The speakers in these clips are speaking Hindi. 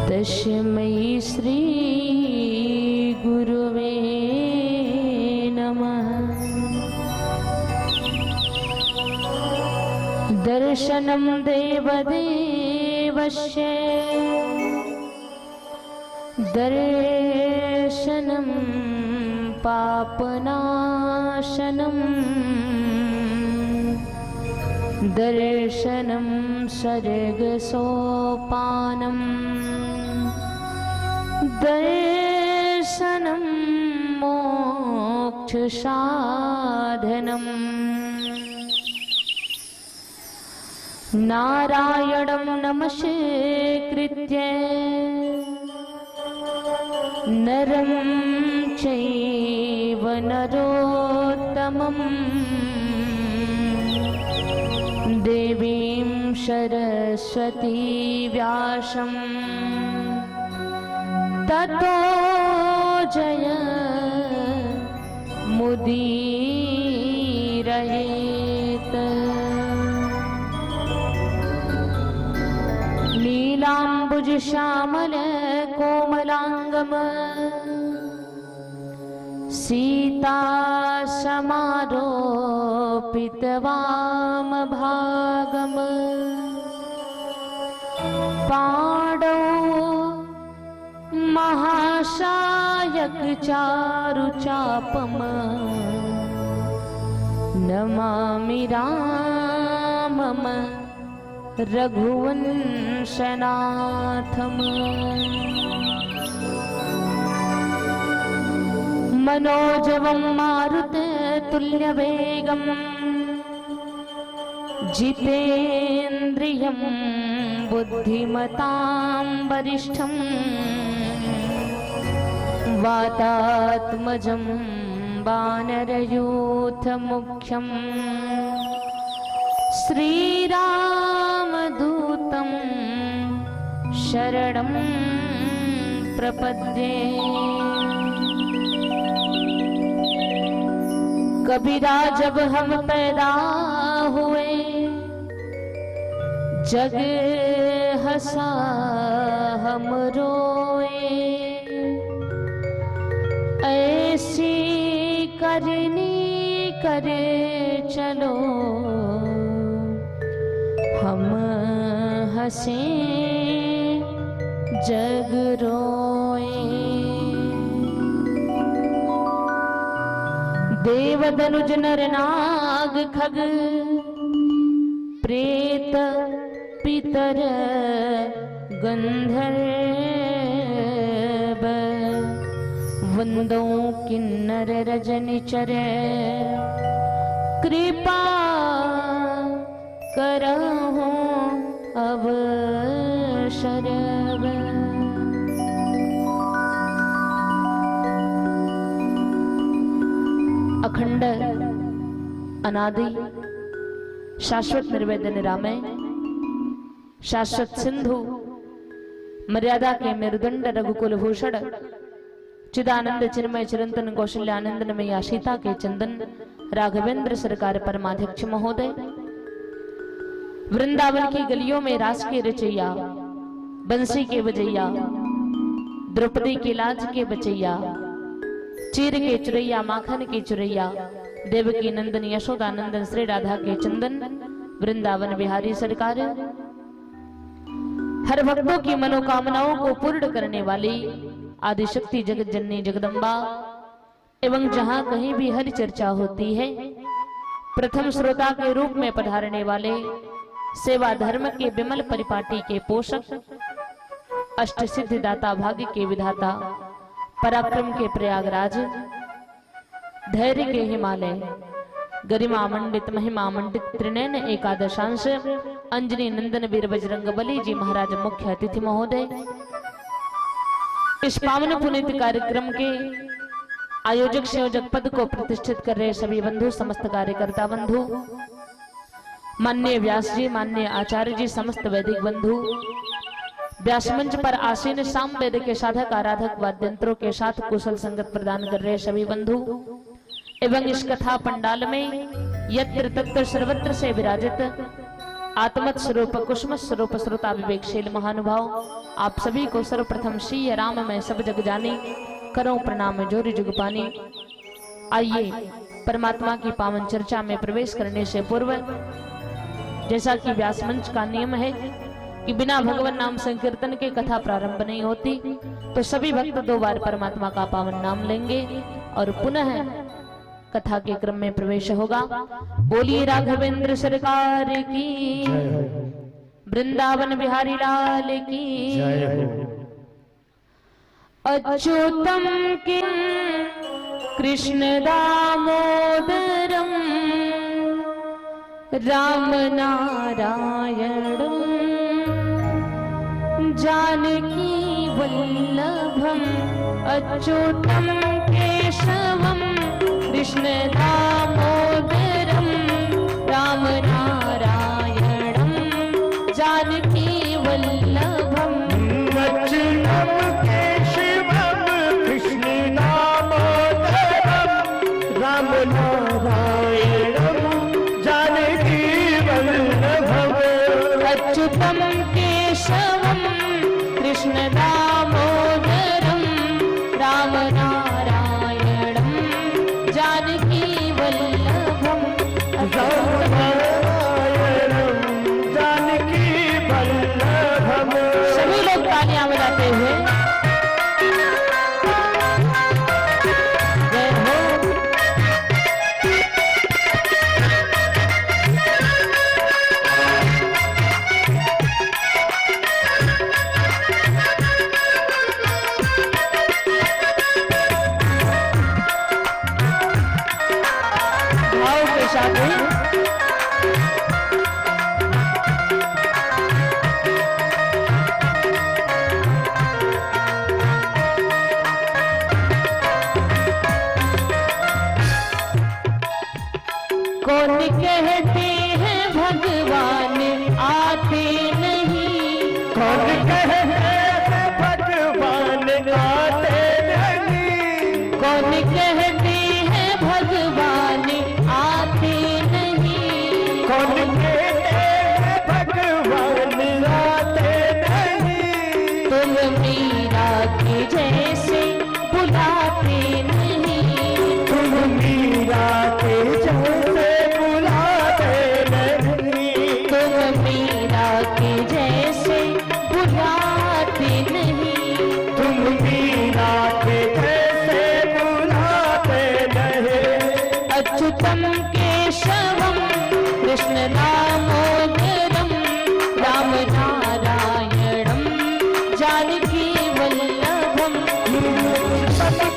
तस्मै श्री गुरुवे नमः। दर्शनं देवदेवस्य दर्शनं पापनाशनं दर्शनं सर्गसोपानं दर्शनं मोक्षसाधनम्। नारायणं नमस्कृत्य नरं चैव नरोत्तमं देवीं सरस्वती व्यासं ततो जय मुदीरयेत्। नीलाम्बुज श्यामल कोमलांगम सीता समारोपित वाम भागम पाणौ महाशायक चारु चापम नमामि रामम रघुवंशनाथम। मनोजवं मारुततुल्यवेगं जितेन्द्रियं बुद्धिमतां वरिष्ठं वातात्मजं वानरयूथमुख्यं श्रीरामदूतं शरणं प्रपद्ये। कबीरा जब हम पैदा हुए जग हंसा हम रोए, ऐसी करनी करे चलो हम हंसे जग रोए। देवदनुज नर नाग खग प्रेत पितर गंधर्व वंदो किन्नर रजनिचर कृपा करहु अवसरव। अखंड अनादि शाश्वत निर्वेद निरामय शाश्वत सिंधु मर्यादा के मेरुदंड रघुकुल भूषण चिदानंद चिन्मय चिरंतन कौशल्यानंदन में आशीता के चंदन राघवेंद्र सरकार परमाध्यक्ष महोदय, वृंदावन की गलियों में रास के रचैया, बंसी के बजैया, द्रौपदी के लाज के बचैया, चीर के चुरैया, माखन के चुरैया, देवकी नंदन यशोदा नंदन श्री राधा के चंदन वृंदावन बिहारी सरकार, हर भक्तों की मनोकामनाओं को पूर्ण करने वाली आदिशक्ति जगत जननी जगदम्बा एवं जहां कहीं भी हरि चर्चा होती है प्रथम श्रोता के रूप में पधारने वाले सेवा धर्म के विमल परिपाटी के पोषक, अष्ट सिद्धि दाता, भाग्य के विधाता, पराक्रम के प्रयागराज, धैर्य के हिमालय, गरिमा मंडित महिमा मंडित त्रिनयन एकादशांश अंजनी नंदन वीर बजरंग बली जी महाराज मुख्य अतिथि महोदय, इस पावन पुनीत कार्यक्रम के आयोजक संयोजक पद को प्रतिष्ठित कर रहे सभी बंधु, समस्त कार्यकर्ता बंधु, माननीय व्यास जी, माननीय आचार्य जी, समस्त वैदिक बंधु, व्यास मंच पर आसीन साम वेद के साधक आराधक वाद्यंत्रों के साथ कुशल संगत प्रदान कर रहे सभी बंधु एवं इस कथा पंडाल में यत्र तत्र सर्वत्र से विराजित आत्मत स्वरूप कुसुम स्वरूप श्रोता विवेकशील महानुभाव, आप सभी को सर्वप्रथम श्री राम में सब जग जानी, करो प्रणाम जोरी जुग पानी। आइए परमात्मा की पावन चर्चा में प्रवेश करने से पूर्व, जैसा कि व्यास मंच का नियम है कि बिना भगवान नाम संकीर्तन के कथा प्रारंभ नहीं होती, तो सभी भक्त 2 बार परमात्मा का पावन नाम लेंगे और पुनः कथा के क्रम में प्रवेश होगा। बोलिए राघवेंद्र सरकार की, वृंदावन बिहारी लाल की। अच्युतम किं कृष्ण दामोदरम राम नारायणम जानकी वल्लभम। अच्युतम केशवम कृष्ण दामोदरम राम नारायणम जानकी वल्लभम। अच्युतम केशवम कृष्ण दामोदरम राम नारायणम जानकी वल्लभम। अच्युतम केशवम कृष्ण दामोदरम राम नारायणम जानकी वल्लभम। राम नारायणम जानकी वल्लभम। सभी लोग तालियां बजाते हुए जय हो। भाव के साथ ही कौन कहते हैं भगवान आते नहीं। कौन कहते हैं भगवान आते नहीं। कौन कहते हैं भगवान आते नहीं। कौन कहते हैं भगवान आते नहीं। तुम मीरा के जैसे बुलाते नहीं। तुम मीरा के जैसे बुलाते नहीं। तुम मीरा के जैसे बुलाते नहीं। तुम मीरा के जैसे बुलाते नहीं। अच्युतम केशवम कृष्ण दामोदरम राम नारायणम जानकी वल्लभम।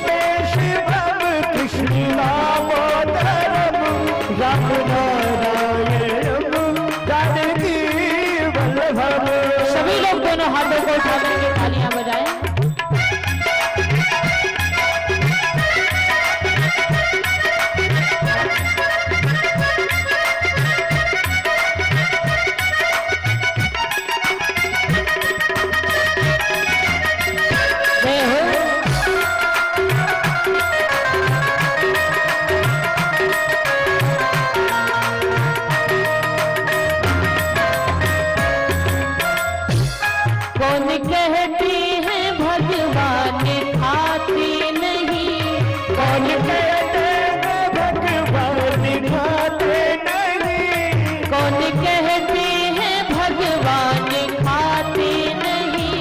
केशवम कृष्ण दामोदरम राम नारायणम जानकी वल्लभम। सभी लोग दोनों हाथों को उठा करके तालियां बजाएं। जय हो। कौन कहते हैं भगवान खाते नहीं। कौन कहते हैं भगवान खाते नहीं। कौन कहते हैं भगवान खाते नहीं।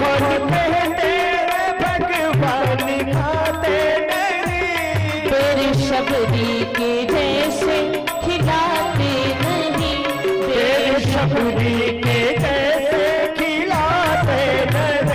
कौन कहते हैं भगवान खाते नहीं। तेरे शबरी के जैसे खिलाते नहीं। तेरे शबरी के जैसे खिलाते नहीं।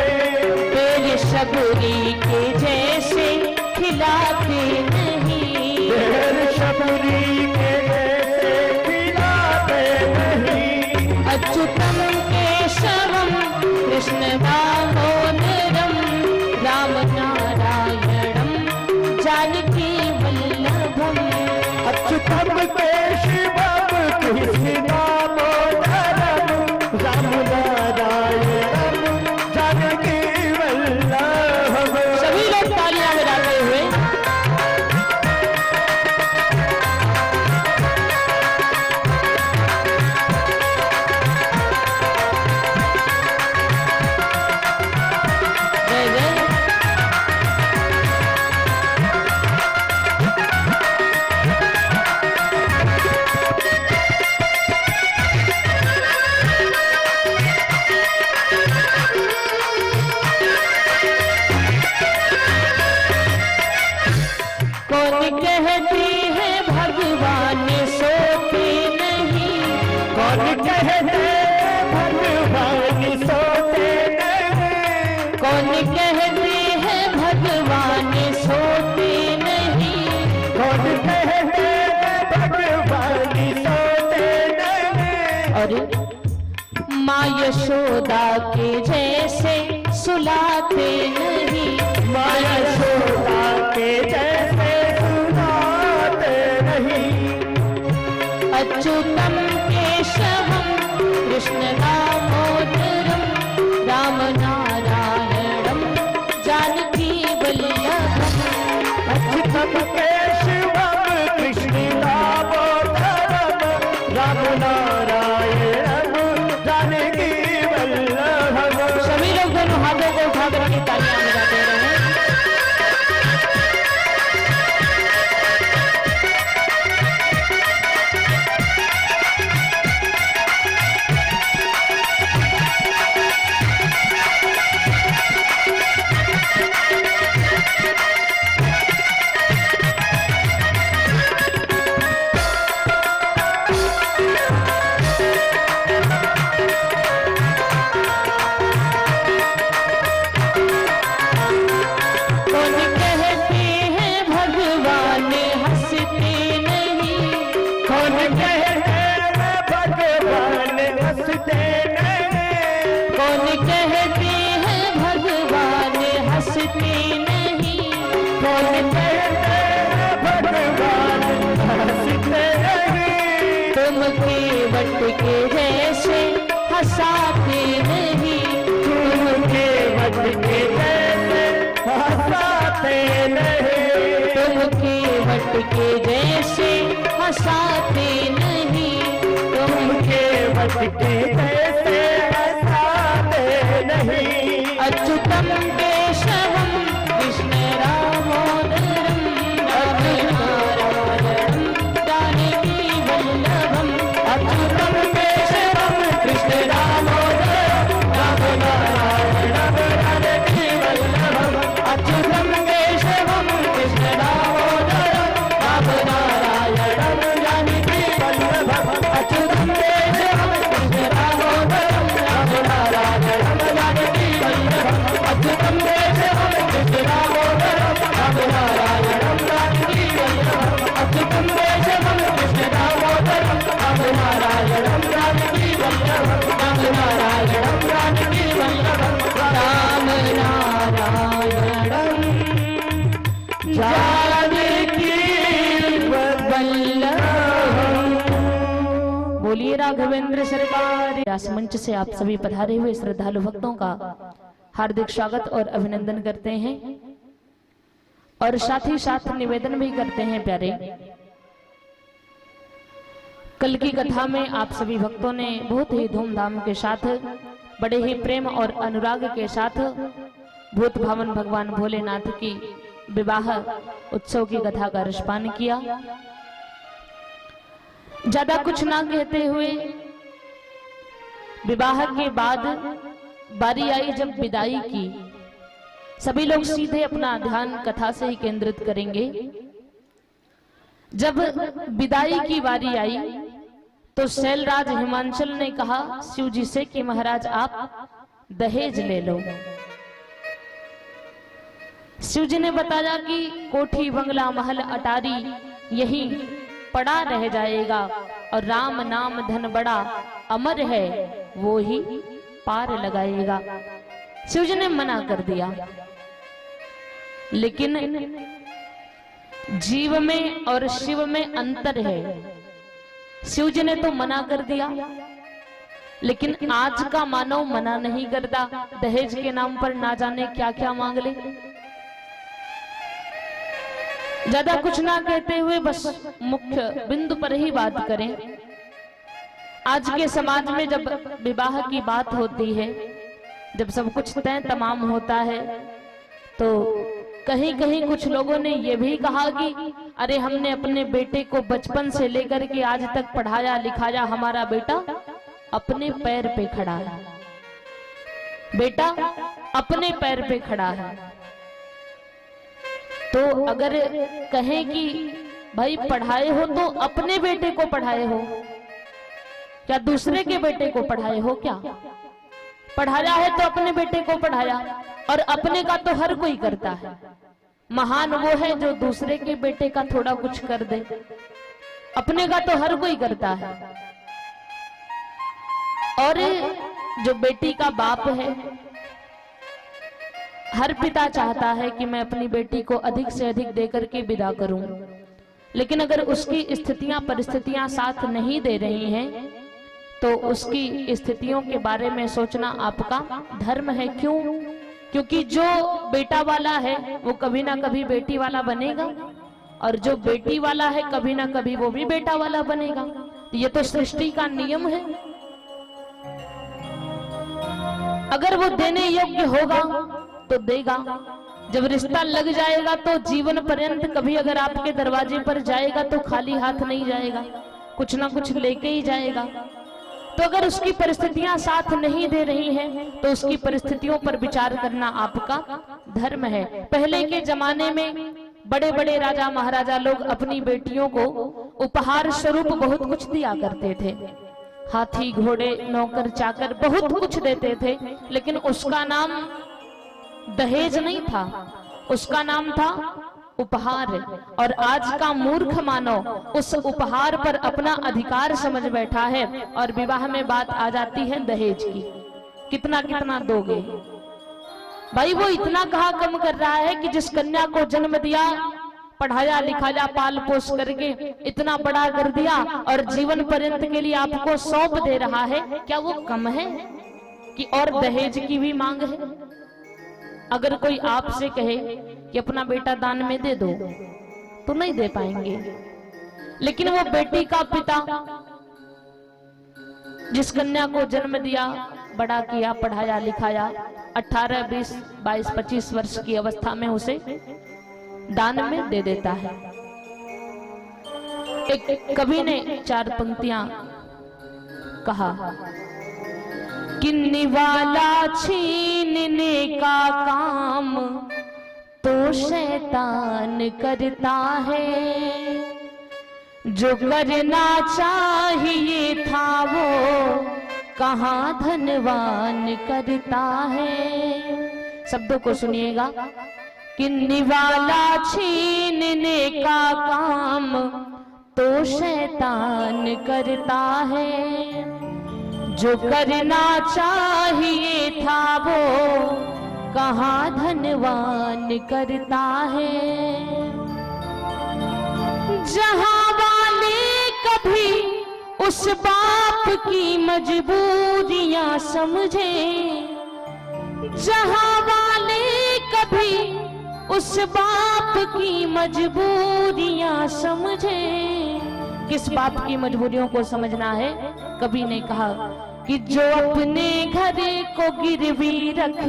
सोते नहीं। कौन कहते हैं भगवान सोते नहीं। कौन कहते हैं भगवान सोते नहीं। और माँ यशोदा के जैसे सुलाते नहीं। माँ यशोदा के जैसे सुलाते नहीं। अच्युतम केशवम कृष्ण दामोदरम राम नारायणम जानकी वल्लभम। अच्युतम केशवम कृष्ण दामोदरम राम नारायणम जानकी वल्लभम। सभी लोग दोनों हाथों को उठा करके तालियां बजाते रहे। के जैसे हंसाते नहीं। तुम केवट के जैसे हंसाते नहीं। तुम केवट के जैसे हंसाते नहीं। तुम केवट के जैसे हंसाते नहीं। अच्युतम केशवम कृष्ण दामोदरम राम नारायणम जानकी वल्लभम। अच्युतम केशवम कृष्ण दामोदरम राम नारायणम जानकी वल्लभम। अच्युतम केशवम कृष्ण दामोदरम राम नारायणम जानकी वल्लभम। अच्युतम केशवम कृष्ण दामोदरम राम नारायणम जानकी वल्लभम। अच्युतम केशवम कृष्ण दामोदरम राम नारायणम जानकी वल्लभम। अच्युतम केशवम कृष्ण दामोदरम राम नारायणम जानकी वल्लभम। राम नारायणम जानकी वल्लभम। राम नारायणम जानकी वल्लभम। बोलिए राघवेंद्र सरकार। व्यास मंच से आप सभी पधारे हुए श्रद्धालु भक्तों का हार्दिक स्वागत और अभिनंदन करते हैं और साथ ही साथ निवेदन भी करते हैं प्यारे। कल की कथा में आप सभी भक्तों ने बहुत ही धूमधाम के साथ बड़े ही प्रेम और अनुराग के साथ भूत भावन भगवान भोलेनाथ की विवाह उत्सव की कथा का रसपान किया। ज्यादा कुछ ना कहते हुए विवाह के बाद बारी आई जब विदाई की, सभी लोग सीधे अपना ध्यान कथा से ही केंद्रित करेंगे। जब विदाई की बारी आई तो शैलराज हिमांचल ने कहा शिव जी से कि महाराज आप दहेज ले लो। शिव जी ने बताया कि कोठी बंगला महल अटारी यही पड़ा रह जाएगा और राम नाम धन बड़ा अमर है वो ही पार लगाएगा। शिव जी ने मना कर दिया, लेकिन जीव में और शिव में अंतर है। शिव जी ने तो मना कर दिया, लेकिन आज का मानव मना नहीं करता। दहेज के नाम पर ना जाने क्या क्या मांग ले। ज्यादा कुछ ना कहते हुए बस मुख्य बिंदु पर ही बात करें। आज के समाज में जब विवाह की बात होती है, जब सब कुछ तय तमाम होता है, तो कहीं कहीं कुछ लोगों ने यह भी कहा कि अरे हमने अपने बेटे को बचपन से लेकर के आज तक पढ़ाया लिखाया, हमारा बेटा अपने पैर पे खड़ा है, बेटा अपने पैर पे खड़ा है। तो अगर कहें कि भाई पढ़ाए हो तो अपने बेटे को पढ़ाए हो, क्या दूसरे के बेटे को पढ़ाए हो क्या? पढ़ाया है तो अपने बेटे को पढ़ाया, और अपने का तो हर कोई करता है। महान वो है जो दूसरे के बेटे का थोड़ा कुछ कर दे, अपने का तो हर कोई करता है। और जो बेटी का बाप है, हर पिता चाहता है कि मैं अपनी बेटी को अधिक से अधिक देकर के विदा करूं, लेकिन अगर उसकी स्थितियां परिस्थितियां साथ नहीं दे रही हैं तो उसकी स्थितियों के बारे में सोचना आपका धर्म है। क्यों? क्योंकि जो बेटा वाला है वो कभी ना कभी बेटी वाला बनेगा, और जो बेटी वाला है कभी ना कभी वो भी बेटा वाला बनेगा। ये तो सृष्टि का नियम है। अगर वो देने योग्य होगा तो देगा, जब रिश्ता लग जाएगा तो जीवन पर्यंत कभी अगर आपके दरवाजे पर जाएगा तो खाली हाथ नहीं जाएगा, कुछ ना कुछ लेके ही जाएगा। तो अगर उसकी परिस्थितियां साथ नहीं दे रही हैं तो उसकी परिस्थितियों पर विचार करना आपका धर्म है। पहले के जमाने में बड़े बड़े राजा महाराजा लोग अपनी बेटियों को उपहार स्वरूप बहुत कुछ दिया करते थे। हाथी, घोड़े, नौकर, चाकर बहुत कुछ देते थे, लेकिन उसका नाम दहेज नहीं था, उसका नाम था उपहार। और आज का मूर्ख मानव उस उपहार पर अपना अधिकार समझ बैठा है, और विवाह में बात आ जाती है दहेज की। कितना कितना दोगे? भाई वो इतना कहा कम कर रहा है कि जिस कन्या को जन्म दिया, पढ़ाया लिखाया, पाल पोस करके इतना बड़ा कर दिया और जीवन पर्यंत के लिए आपको सौंप दे रहा है, क्या वो कम है कि और दहेज की भी मांग है? अगर कोई आपसे कहे कि अपना बेटा दान में दे दो तो नहीं दे पाएंगे, लेकिन वो बेटी का पिता जिस कन्या को जन्म दिया, बड़ा किया, पढ़ाया लिखाया, 18, 20, 22, 25 वर्ष की अवस्था में उसे दान में दे देता है। एक कवि ने 4 पंक्तियां कहा, किन्नी वाला छीनने का काम तो शैतान करता है, जो करना चाहिए था वो कहाँ धनवान करता है। शब्दों को सुनिएगा, किन्नी वाला छीनने का काम तो शैतान करता है, जो करना चाहिए था वो कहाँ धनवान करता है। जहां वाले कभी उस बाप की मजबूरियां समझे, जहां वाले कभी उस बाप की मजबूरियां समझे। किस बाप की मजबूरियों को समझना है? कवि ने कहा कि जो अपने घर को गिरवी रख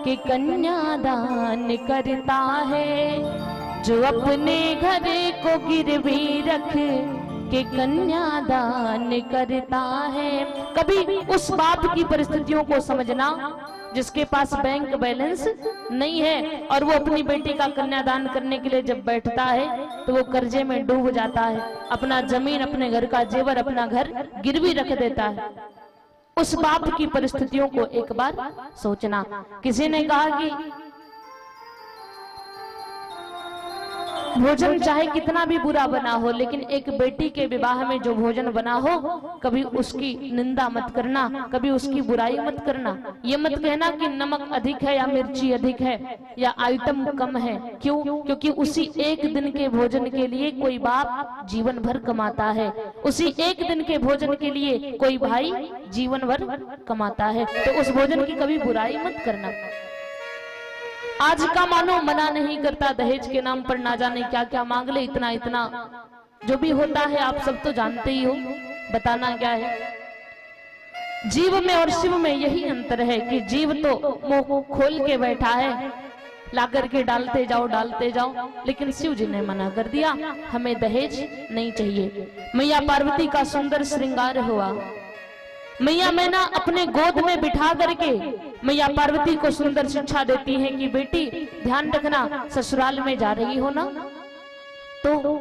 के कन्यादान करता है, जो अपने घर को गिरवी रख के कन्यादान करता है। कभी उस बाप की परिस्थितियों को समझना जिसके पास बैंक बैलेंस नहीं है, और वो अपनी बेटी का कन्यादान करने के लिए जब बैठता है तो वो कर्जे में डूब जाता है, अपना जमीन, अपने घर का जेवर, अपना घर गिरवी रख देता है। उस बाप की परिस्थितियों को एक बार सोचना। किसी ने कहा कि भोजन चाहे कितना भी बुरा बना हो, लेकिन एक बेटी के विवाह में जो भोजन बना हो, कभी उसकी निंदा मत करना, कभी उसकी बुराई मत करना। ये मत कहना कि नमक अधिक है या मिर्ची अधिक है या आइटम कम है। क्यों? क्योंकि उसी एक दिन के भोजन के लिए कोई बाप जीवन भर कमाता है, उसी एक दिन के भोजन के लिए कोई भाई जीवन भर कमाता है। तो उस भोजन की कभी बुराई मत करना। आज का मानो मना नहीं करता, दहेज के नाम पर ना जाने क्या क्या मांग ले, इतना इतना जो भी होता है आप सब तो जानते ही हो। बताना क्या है? जीव में और शिव में यही अंतर है कि जीव तो मुंह खोल के बैठा है, ला करके डालते जाओ, लेकिन शिव जी ने मना कर दिया, हमें दहेज नहीं चाहिए। मैया पार्वती का सुंदर श्रृंगार हुआ। मैया मैना अपने गोद में बिठा करके मैया पार्वती को सुंदर शिक्षा देती है कि बेटी ध्यान रखना, ससुराल में जा रही हो ना तो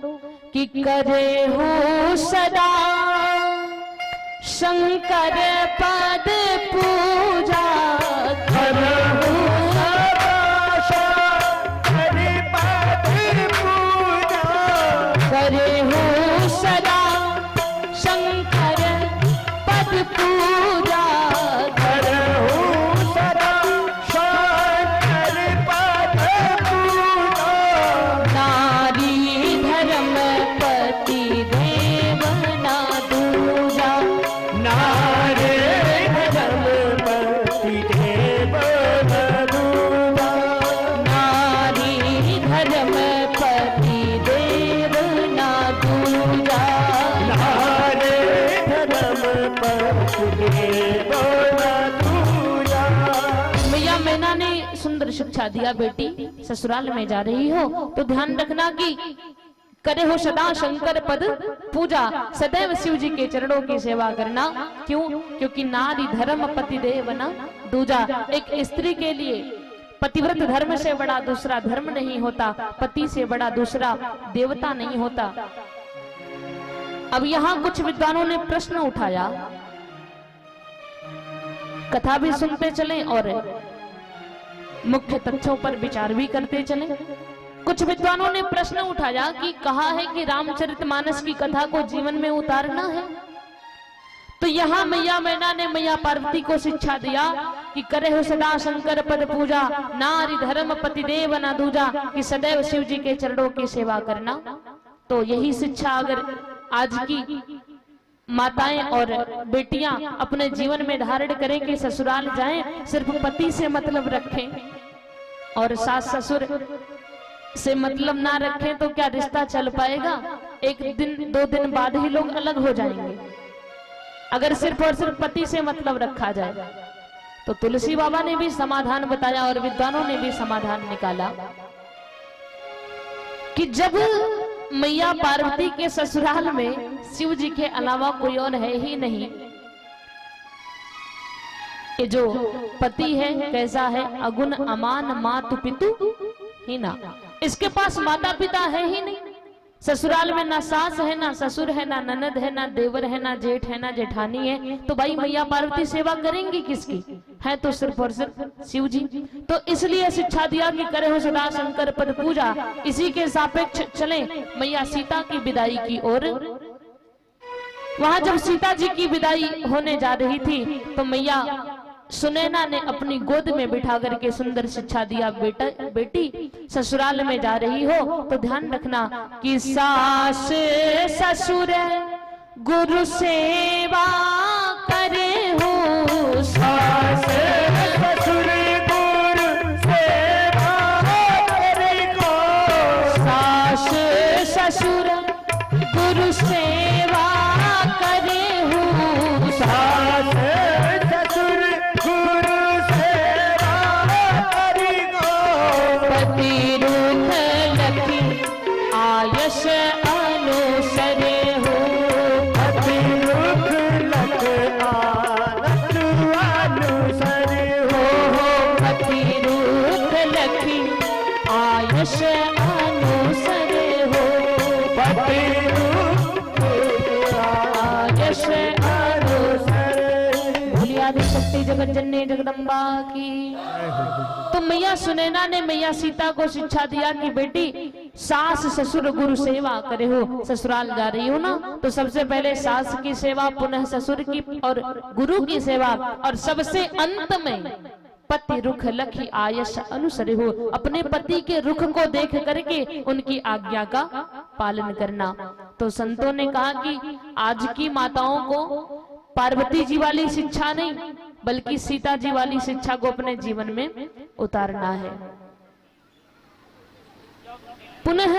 कि करे हो सदा शंकर पद पूजा, शिक्षा दिया, बेटी ससुराल में जा रही हो तो ध्यान रखना कि करे हो सदा शंकर पद पूजा, सदैव शिव जी के चरणों की सेवा करना। क्यों? क्योंकि नारी धर्म पति देव न दूजा। एक स्त्री के लिए पतिव्रत धर्म से बड़ा दूसरा धर्म नहीं होता, पति से बड़ा दूसरा देवता नहीं होता। अब यहाँ कुछ विद्वानों ने प्रश्न उठाया, कथा भी सुनते चले और मुख्य तथ्यों पर विचार भी करते चले। कुछ विद्वानों ने प्रश्न उठाया कि कहा है कि रामचरितमानस की कथा को जीवन में उतारना है, तो यहाँ मैया मैना ने मैया पार्वती को शिक्षा दिया कि करे हो सदा शंकर पद पूजा, नारी धर्म पति देव न दूजा, कि सदैव शिव जी के चरणों की सेवा करना। तो यही शिक्षा अगर आज की माताएं और बेटियां अपने जीवन में धारण करें कि ससुराल जाएं, सिर्फ पति से मतलब रखें और सास ससुर से मतलब ना रखें, तो क्या रिश्ता चल पाएगा? एक दिन दो दिन बाद ही लोग अलग हो जाएंगे। अगर सिर्फ और सिर्फ पति से मतलब रखा जाए तो तुलसी बाबा ने भी समाधान बताया और विद्वानों ने भी समाधान निकाला कि जब मैया पार्वती के ससुराल में शिव जी के अलावा कोई और है ही नहीं, कि जो पति है कैसा है? अगुण अमान मातु पितु ही ना, इसके पास माता पिता है ही नहीं। ससुराल में ना सास है, ना ससुर है, ना ननद है, ना देवर है, ना जेठ है, ना जेठानी है, तो भाई मैया पार्वती सेवा करेंगी किसकी? है तो सिर्फ और सिर्फ शिव जी। तो इसलिए शिक्षा दिया कि करे हो सदा शंकर पद पूजा। इसी के सापेक्ष चले मैया सीता की विदाई की ओर। वहां जब सीता जी की विदाई होने जा रही थी तो मैया सुनैना ने अपनी गोद में बिठा करके सुंदर शिक्षा दिया, बेटा बेटी ससुराल में जा रही हो तो ध्यान रखना कि सास ससुर गुरु सेवा करे हो, सास ससुर गुरु सेवा करे को, सास ससुर गुरु सेवा करे हो, सास ससुर गुरु सेवा करे को, पति रूप लखी आयस अनुसरे हो, पति रुख लख आनंद अनुसरे हो, पति रूप लखी आयस अनुसरे हो, पति रुख आयस अनुसरे। भोली आदि शक्ति जगत जननी जगदम्बा की। तो मैया सुनैना ने मैया सीता को शिक्षा दिया कि बेटी सास ससुर गुरु सेवा करे हो, ससुराल जा रही हो ना तो सबसे पहले सास की सेवा, पुनः ससुर की और गुरु की सेवा, और सबसे अंत में पति रुख लखी आयस अनुसरे हो, अपने पति के रुख को देख करके उनकी आज्ञा का पालन करना। तो संतों ने कहा कि आज की माताओं को पार्वती जी वाली शिक्षा नहीं बल्कि सीता जी वाली शिक्षा को अपने जीवन में उतारना है। पुनः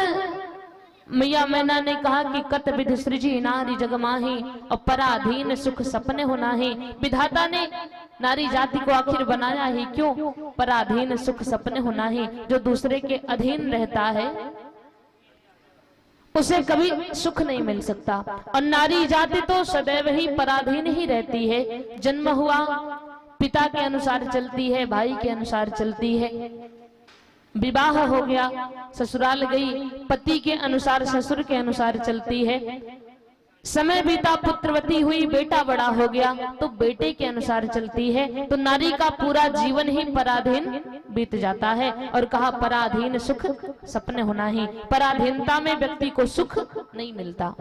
मैया मैना ने कहा कि कत विधि सृजी नारी जगमाही, और पराधीन सुख सपने होना ही। विधाता ने नारी जाति को आखिर बनाया ही क्यों? पराधीन सुख सपने होना ही। जो दूसरे के अधीन रहता है उसे कभी सुख नहीं मिल सकता, और नारी जाति तो सदैव ही पराधीन ही रहती है। जन्म हुआ पिता के अनुसार चलती है, भाई के अनुसार चलती है, विवाह हो गया ससुराल गई पति के अनुसार ससुर के अनुसार चलती है, समय बीता पुत्रवती हुई बेटा बड़ा हो गया तो बेटे के अनुसार चलती है। तो नारी का पूरा जीवन ही पराधीन बीत जाता है। और कहा पराधीन सुख सपने होना ही। पराधीनता में व्यक्ति को सुख नहीं मिलता,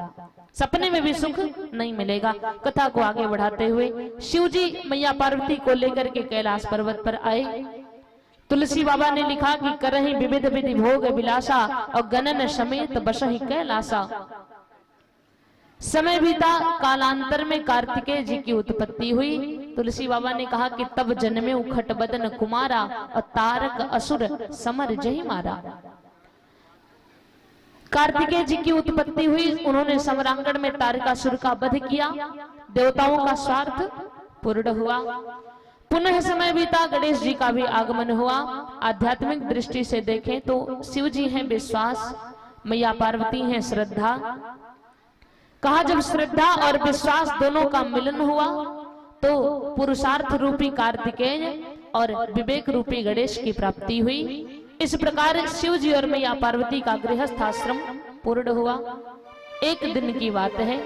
सपने में भी सुख नहीं मिलेगा। कथा को आगे बढ़ाते हुए शिव जी मैया पार्वती को लेकर के कैलाश पर्वत पर आए। तुलसी बाबा ने लिखा कि करहि विविध विधि भोग विलासा, और गणन समेत बसहि कैलासा। समय बीता, कालांतर में कार्तिकेय जी की उत्पत्ति हुई। तुलसी बाबा ने कहा कि तब जन्मे उखट बदन कुमारा, और तारक असुर समर जही मारा। कार्तिकेय जी की उत्पत्ति हुई, उन्होंने समरांगण में तारकासुर का वध किया, देवताओं का स्वार्थ पूर्ण हुआ। पुनः समय बीता, गणेश जी का भी आगमन हुआ। आध्यात्मिक दृष्टि से देखें तो शिव जी हैं विश्वास, मैया पार्वती हैं श्रद्धा। कहा जब श्रद्धा और विश्वास दोनों का मिलन हुआ तो पुरुषार्थ रूपी कार्तिकेय और विवेक रूपी गणेश की प्राप्ति हुई। इस प्रकार शिव जी और मैया पार्वती का गृहस्थ आश्रम पूर्ण हुआ। एक दिन की बात है,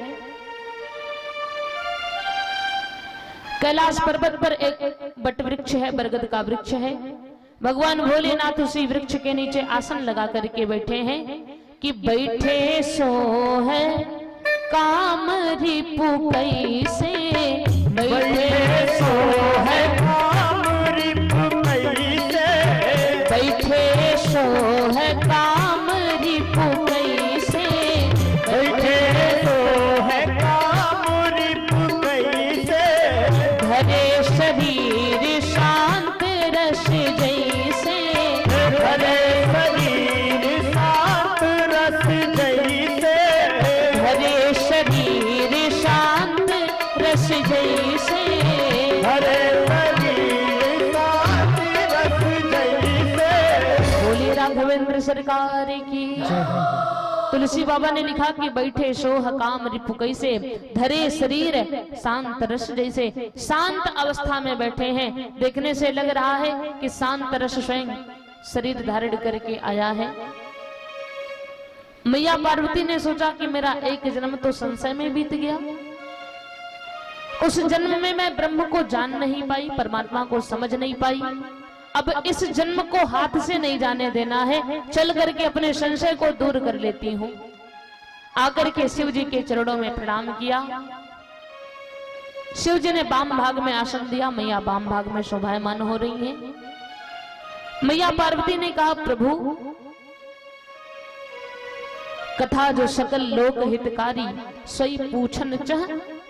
कैलाश पर्वत पर एक बट वृक्ष है, बरगद का वृक्ष है। भगवान भोलेनाथ उसी वृक्ष के नीचे आसन लगा करके बैठे हैं कि बैठे सो है काम रिपु कैसे, बैठे सो है काम रिपु कैसे, बैठे सो है काम रिपु कैसे, बैठे सो है काम रिपु कैसे, धरे शरीर शांत रस जैसे, धरे शरीर शांत रस जैसे, धरे शरीर शांत रस जैसे, धरे शरीर शांत रस जैसे। बोलिए राघवेंद्र सरकार की। तुलसी बाबा ने लिखा कि बैठे सोह काम रिपु कैसे, धरे शरीर शांत रस जैसे। शांत अवस्था में बैठे हैं, देखने से लग रहा है कि शांत रस स्वयं शरीर धारण करके आया है। मैया पार्वती ने सोचा कि मेरा एक जन्म तो संशय में बीत गया, उस जन्म में मैं ब्रह्म को जान नहीं पाई, परमात्मा को समझ नहीं पाई। अब इस जन्म को हाथ से नहीं जाने देना है, चल करके अपने संशय को दूर कर लेती हूँ। आकर के शिव जी के चरणों में प्रणाम किया। शिव जी ने वाम भाग में आसन दिया, मैया वाम भाग में शोभायमान हो रही हैं। मैया पार्वती ने कहा प्रभु कथा जो सकल लोक हितकारी, सोई पूछन चह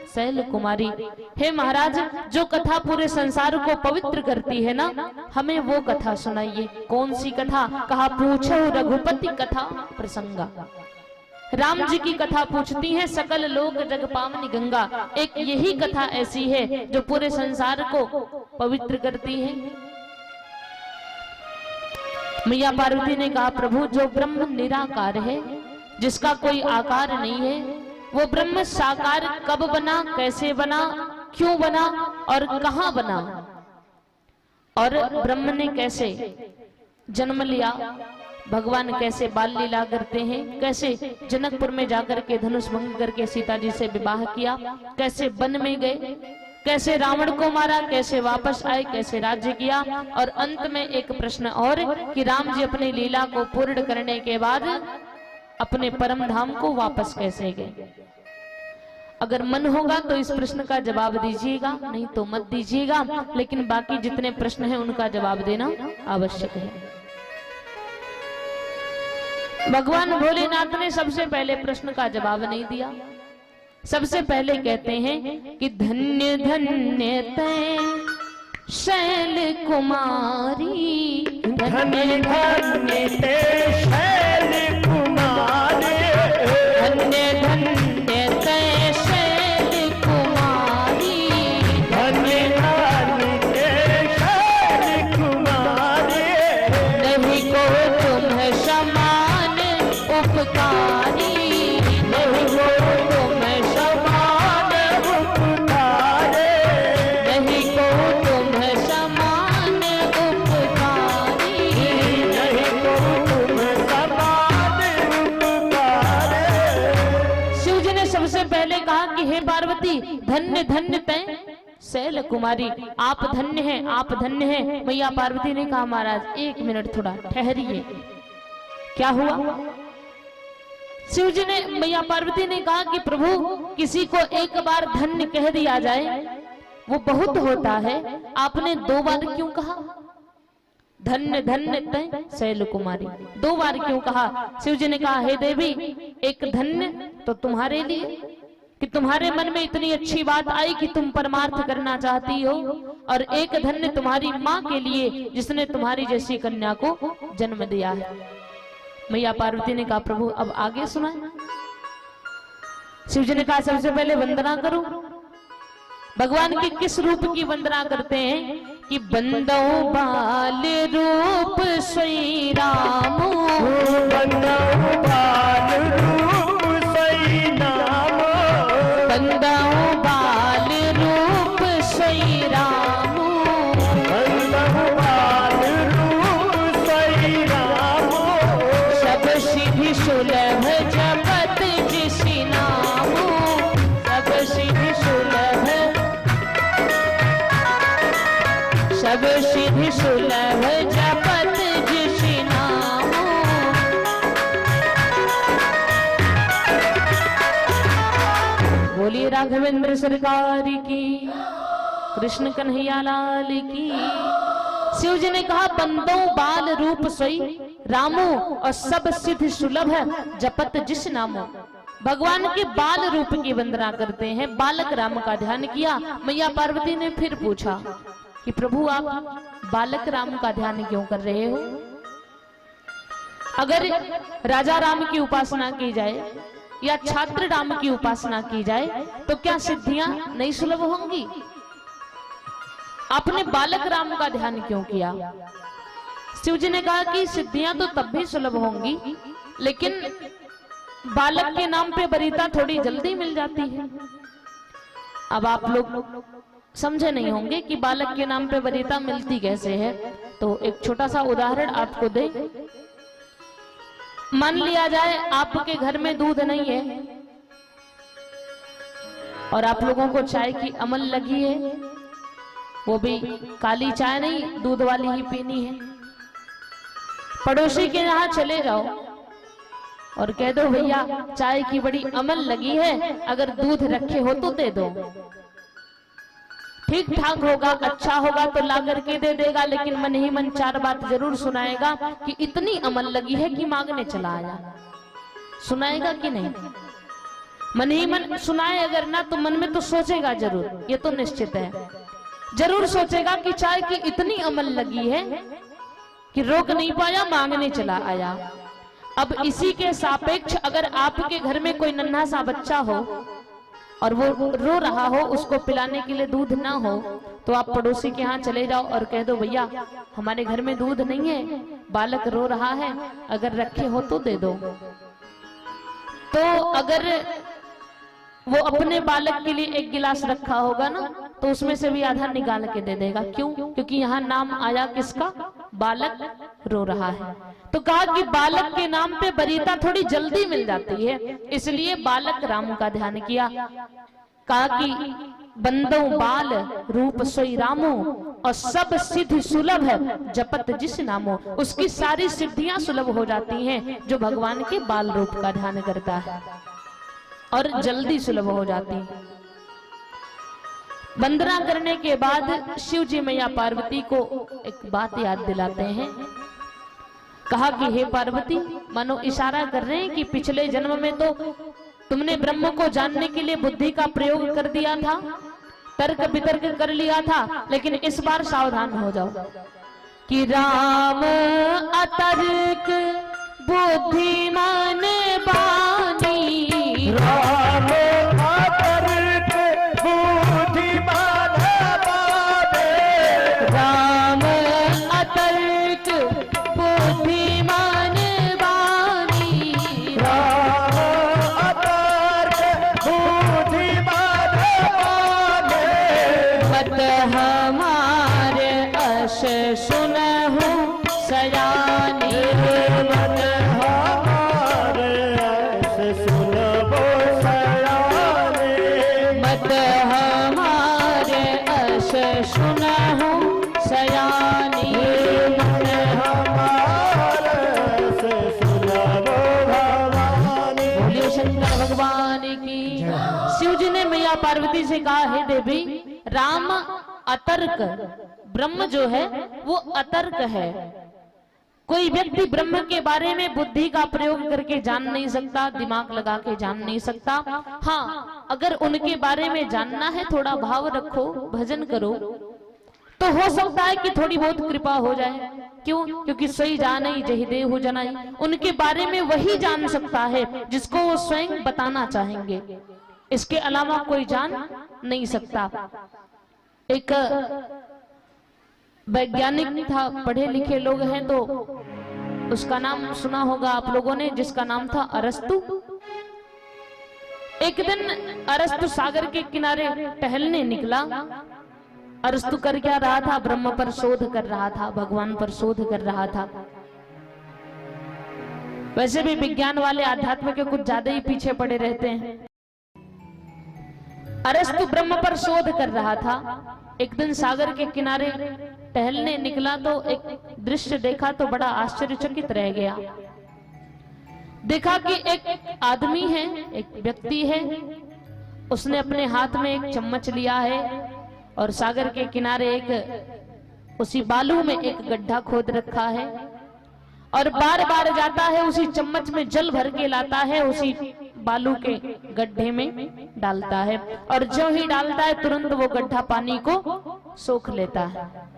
शैल कुमारी। हे महाराज, जो कथा पूरे संसार को पवित्र करती है ना, हमें वो कथा सुनाइए। कौन सी कथा? कहा पूछो रघुपति कथा प्रसंगा। राम जी की कथा पूछती है सकल लोक जग पावनी गंगा। एक यही कथा ऐसी है जो पूरे संसार को पवित्र करती है। मैया पार्वती ने कहा प्रभु जो ब्रह्म निराकार है, जिसका कोई आकार नहीं है, वो ब्रह्म साकार कब बना, कैसे बना, क्यों बना और कहां बना, और ब्रह्म ने कैसे जन्म लिया, भगवान कैसे बाल लीला करते हैं, कैसे जनकपुर में जाकर के धनुष भंग करके सीता जी से विवाह किया, कैसे वन में गए, कैसे रावण को मारा, कैसे वापस आए, कैसे राज्य किया, और अंत में एक प्रश्न और कि राम जी अपनी लीला को पूर्ण करने के बाद अपने परम धाम को वापस कैसे गए। अगर मन होगा तो इस प्रश्न का जवाब दीजिएगा, नहीं तो मत दीजिएगा, लेकिन बाकी जितने प्रश्न हैं उनका जवाब देना आवश्यक है। भगवान भोलेनाथ ने सबसे पहले प्रश्न का जवाब नहीं दिया। सबसे पहले कहते हैं कि धन्य धन्य तै शैल कुमारी, धन्य धन्य ते शैल कुमारी, धन्य धन्य तै शैल कुमारी, धन्य धन्य ते शैल कुमारी, नहीं को तुम समान उपकारी, नहीं को तुम समान उपकारी, नहीं को तुम समान उपकारी, नहीं को तुम समान उपकारी। शिव जी ने सबसे पहले कहा कि हे पार्वती धन्य धन्य तै शैल कुमारी, आप धन्य हैं, आप धन्य हैं। मैया पार्वती ने कहा महाराज एक मिनट थोड़ा ठहरिए, क्या हुआ? शिव जी ने, मैया पार्वती ने कहा कि प्रभु किसी को एक बार धन्य कह दिया जाए वो बहुत होता है, आपने दो बार क्यों कहा? धन्य धन्य तै शैल कुमारी, दो बार क्यों कहा? शिव जी ने कहा हे देवी, एक धन्य तो तुम्हारे लिए कि तुम्हारे मन में इतनी अच्छी बात आई कि तुम परमार्थ करना चाहती हो, और एक धन्य तुम्हारी माँ के लिए जिसने तुम्हारी जैसी कन्या को जन्म दिया है। मैया पार्वती ने कहा प्रभु अब आगे सुनाए। शिव जी ने कहा सबसे पहले वंदना करो। भगवान के किस रूप की वंदना करते हैं कि बंदो बाल रूप श्री राम, बंदो बाल रूप श्री नाम, बंदो बाल रूप श्री राम, बंदो बाल रूप श्री राम, सब सिद्धि सुलभ जपत जिस नाम, सब सिद्धि सुलभ, सब सिद्धि सुलभ जपत जिस नाम। बोलिए राघवेंद्र सरकार की, कृष्ण कन्हैया लाल की। शिव जी ने कहा बंदो बाल रूप सोई रामो और सब सिद्ध सुलभ जपत जिस नामो। भगवान के बाल रूप की वंदना करते हैं, बालक राम का ध्यान किया। मैया पार्वती ने फिर पूछा कि प्रभु आप बालक राम का ध्यान क्यों कर रहे हो? अगर राजा राम की उपासना की जाए या छात्र राम की उपासना की जाए तो क्या सिद्धियां नहीं सुलभ होंगी? आपने बालक राम का ध्यान क्यों किया? शिव जी ने कहा कि सिद्धियां तो तब भी सुलभ होंगी, लेकिन बालक के नाम पे वरीयता थोड़ी जल्दी मिल जाती है। अब आप लोग समझे नहीं होंगे कि बालक के नाम पे वरीयता मिलती कैसे है, तो एक छोटा सा उदाहरण आपको दे। मान लिया जाए आपके घर में दूध नहीं है और आप लोगों को चाय की अमल लगी है, वो भी काली चाय नहीं, दूध वाली ही पीनी है। पड़ोसी के यहाँ चले जाओ और कह दो भैया चाय की बड़ी अमल लगी है, अगर दूध रखे हो तो दे दो। ठीक ठाक होगा, अच्छा होगा तो ला करके दे देगा, लेकिन मन ही मन चार बात जरूर सुनाएगा कि इतनी अमल लगी है कि मांगने चला आया। सुनाएगा कि नहीं? मन ही मन सुनाए अगर ना, तो मन में तो सोचेगा जरूर, ये तो निश्चित है। जरूर सोचेगा कि चाय की इतनी अमल लगी है कि रोक नहीं पाया, मांगने चला आया। अब इसी के सापेक्ष अगर आपके घर में कोई नन्हा सा बच्चा हो और वो रो रहा हो, उसको पिलाने के लिए दूध ना हो, तो आप पड़ोसी के यहाँ चले जाओ और कह दो भैया हमारे घर में दूध नहीं है, बालक रो रहा है, अगर रखे हो तो दे दो। तो अगर वो अपने बालक के लिए एक गिलास रखा होगा ना, तो उसमें से भी आधा निकाल के दे देगा। क्यों? क्योंकि यहाँ नाम आया किसका? बालक रो रहा है। तो कहा कि बालक के नाम पे वरीयता थोड़ी जल्दी मिल जाती है, इसलिए बालक राम का ध्यान किया। कहा कि बंदो बाल रूप सोई रामो और सब सिद्धि सुलभ है जपत जिस नामो। उसकी सारी सिद्धियां सुलभ हो जाती हैं जो भगवान के बाल रूप का ध्यान करता है, और जल्दी सुलभ हो जाती है। वंदना करने के बाद शिव जी मैया पार्वती को एक बात याद दिलाते हैं। कहा कि हे पार्वती, मानो इशारा कर रहे हैं कि पिछले जन्म में तो तुमने ब्रह्म को जानने के लिए बुद्धि का प्रयोग कर दिया था, तर्क वितर्क कर लिया था, लेकिन इस बार सावधान हो जाओ कि राम अतर्क बुद्धिमान बानी, राम अतर्क बुद्धिमान बानी, राम अतर्क बुद्धिमान बानी, राम अतर्क बुद्धिमान बानी, मत हमारे अश सुनहु सयानी, मन हमारे ऐसे सुनबो सयाने, मत हमारे अश सुनहु सयानी। मन हमारे ऐसे सुनबो भवानी। बोलिए शंकर भगवान की। शिव जी ने मैया पार्वती से कहा, हे देवी, राम अतर्क, ब्रह्म जो है वो अतर्क है। कोई व्यक्ति ब्रह्म के बारे में बुद्धि का प्रयोग करके जान नहीं सकता, दिमाग लगा के जान नहीं सकता। हाँ, अगर उनके बारे में जानना है, थोड़ा भाव रखो, भजन करो, तो हो सकता है कि थोड़ी बहुत कृपा हो जाए। क्यों? क्योंकि सोई जाने जहि देहु जनाई, उनके बारे में वही जान सकता है जिसको वो स्वयं बताना चाहेंगे, इसके अलावा कोई जान नहीं सकता। एक वैज्ञानिक था, पढ़े लिखे लोग हैं तो उसका नाम सुना होगा आप लोगों ने, जिसका नाम था अरस्तु। एक दिन अरस्तु सागर के किनारे टहलने निकला। अरस्तु कर क्या रहा था? ब्रह्म पर शोध कर रहा था, भगवान पर शोध कर रहा था। वैसे भी विज्ञान वाले आध्यात्म के कुछ ज्यादा ही पीछे पड़े रहते हैं। अरस्तु ब्रह्म पर शोध कर रहा था। एक दिन सागर के किनारे टहलने निकला तो एक दृश्य देखा तो बड़ा आश्चर्यचकित रह गया। देखा कि एक आदमी है, एक व्यक्ति है, उसने अपने हाथ में एक चम्मच लिया है और सागर के किनारे एक उसी बालू में एक गड्ढा खोद रखा है और बार बार जाता है, उसी चम्मच में जल भर के लाता है, उसी बालू के गड्ढे में डालता है और जो ही डालता है तुरंत वो गड्ढा पानी को सोख लेता है।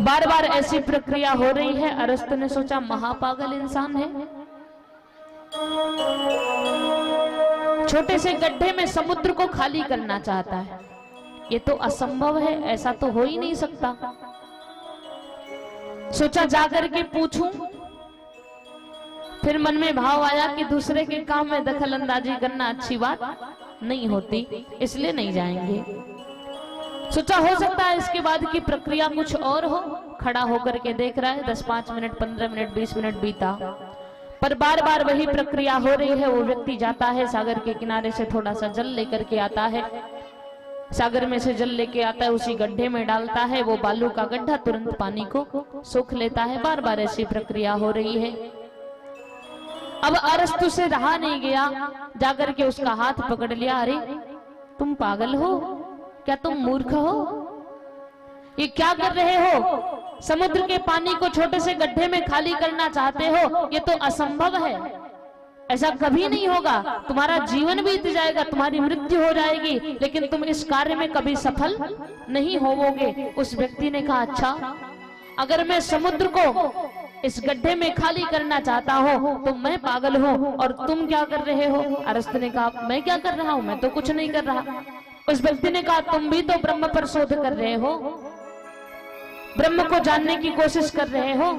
बार बार ऐसी प्रक्रिया हो रही है। अरस्तु ने सोचा महापागल इंसान है, छोटे से गड्ढे में समुद्र को खाली करना चाहता है, ये तो असंभव है, ऐसा तो हो ही नहीं सकता। सोचा जाकर के पूछूं। फिर मन में भाव आया कि दूसरे के काम में दखल अंदाजी करना अच्छी बात नहीं होती, इसलिए नहीं जाएंगे। सोचा हो सकता है इसके बाद की प्रक्रिया कुछ और हो। खड़ा होकर के देख रहा है, 10-5 मिनट 15 मिनट 20 मिनट बीता, पर बार बार वही प्रक्रिया हो रही है। वो व्यक्ति जाता है, सागर के किनारे से थोड़ा सा जल लेकर के आता है, सागर में से जल लेके आता है, उसी गड्ढे में डालता है, वो बालू का गड्ढा तुरंत पानी को सोख लेता है। बार बार ऐसी प्रक्रिया हो रही है। अब अरस्तु से रहा नहीं गया, जाकर के उसका हाथ पकड़ लिया। अरे तुम पागल हो क्या? तुम मूर्ख हो? ये क्या कर रहे हो? समुद्र के पानी को छोटे से गड्ढे में खाली करना चाहते हो? ये तो असंभव है, ऐसा कभी नहीं होगा। तुम्हारा जीवन बीत जाएगा, तुम्हारी मृत्यु हो जाएगी, लेकिन तुम इस कार्य में कभी सफल नहीं होवोगे। उस व्यक्ति ने कहा अच्छा, अगर मैं समुद्र को इस गड्ढे में खाली करना चाहता हूँ तो मैं पागल हूँ और तुम क्या कर रहे हो? अरस्तु ने कहा मैं क्या कर रहा हूँ, मैं तो कुछ नहीं कर रहा। उस व्यक्ति ने कहा तुम भी तो ब्रह्म पर शोध कर रहे हो, ब्रह्म को जानने की कोशिश कर रहे हो।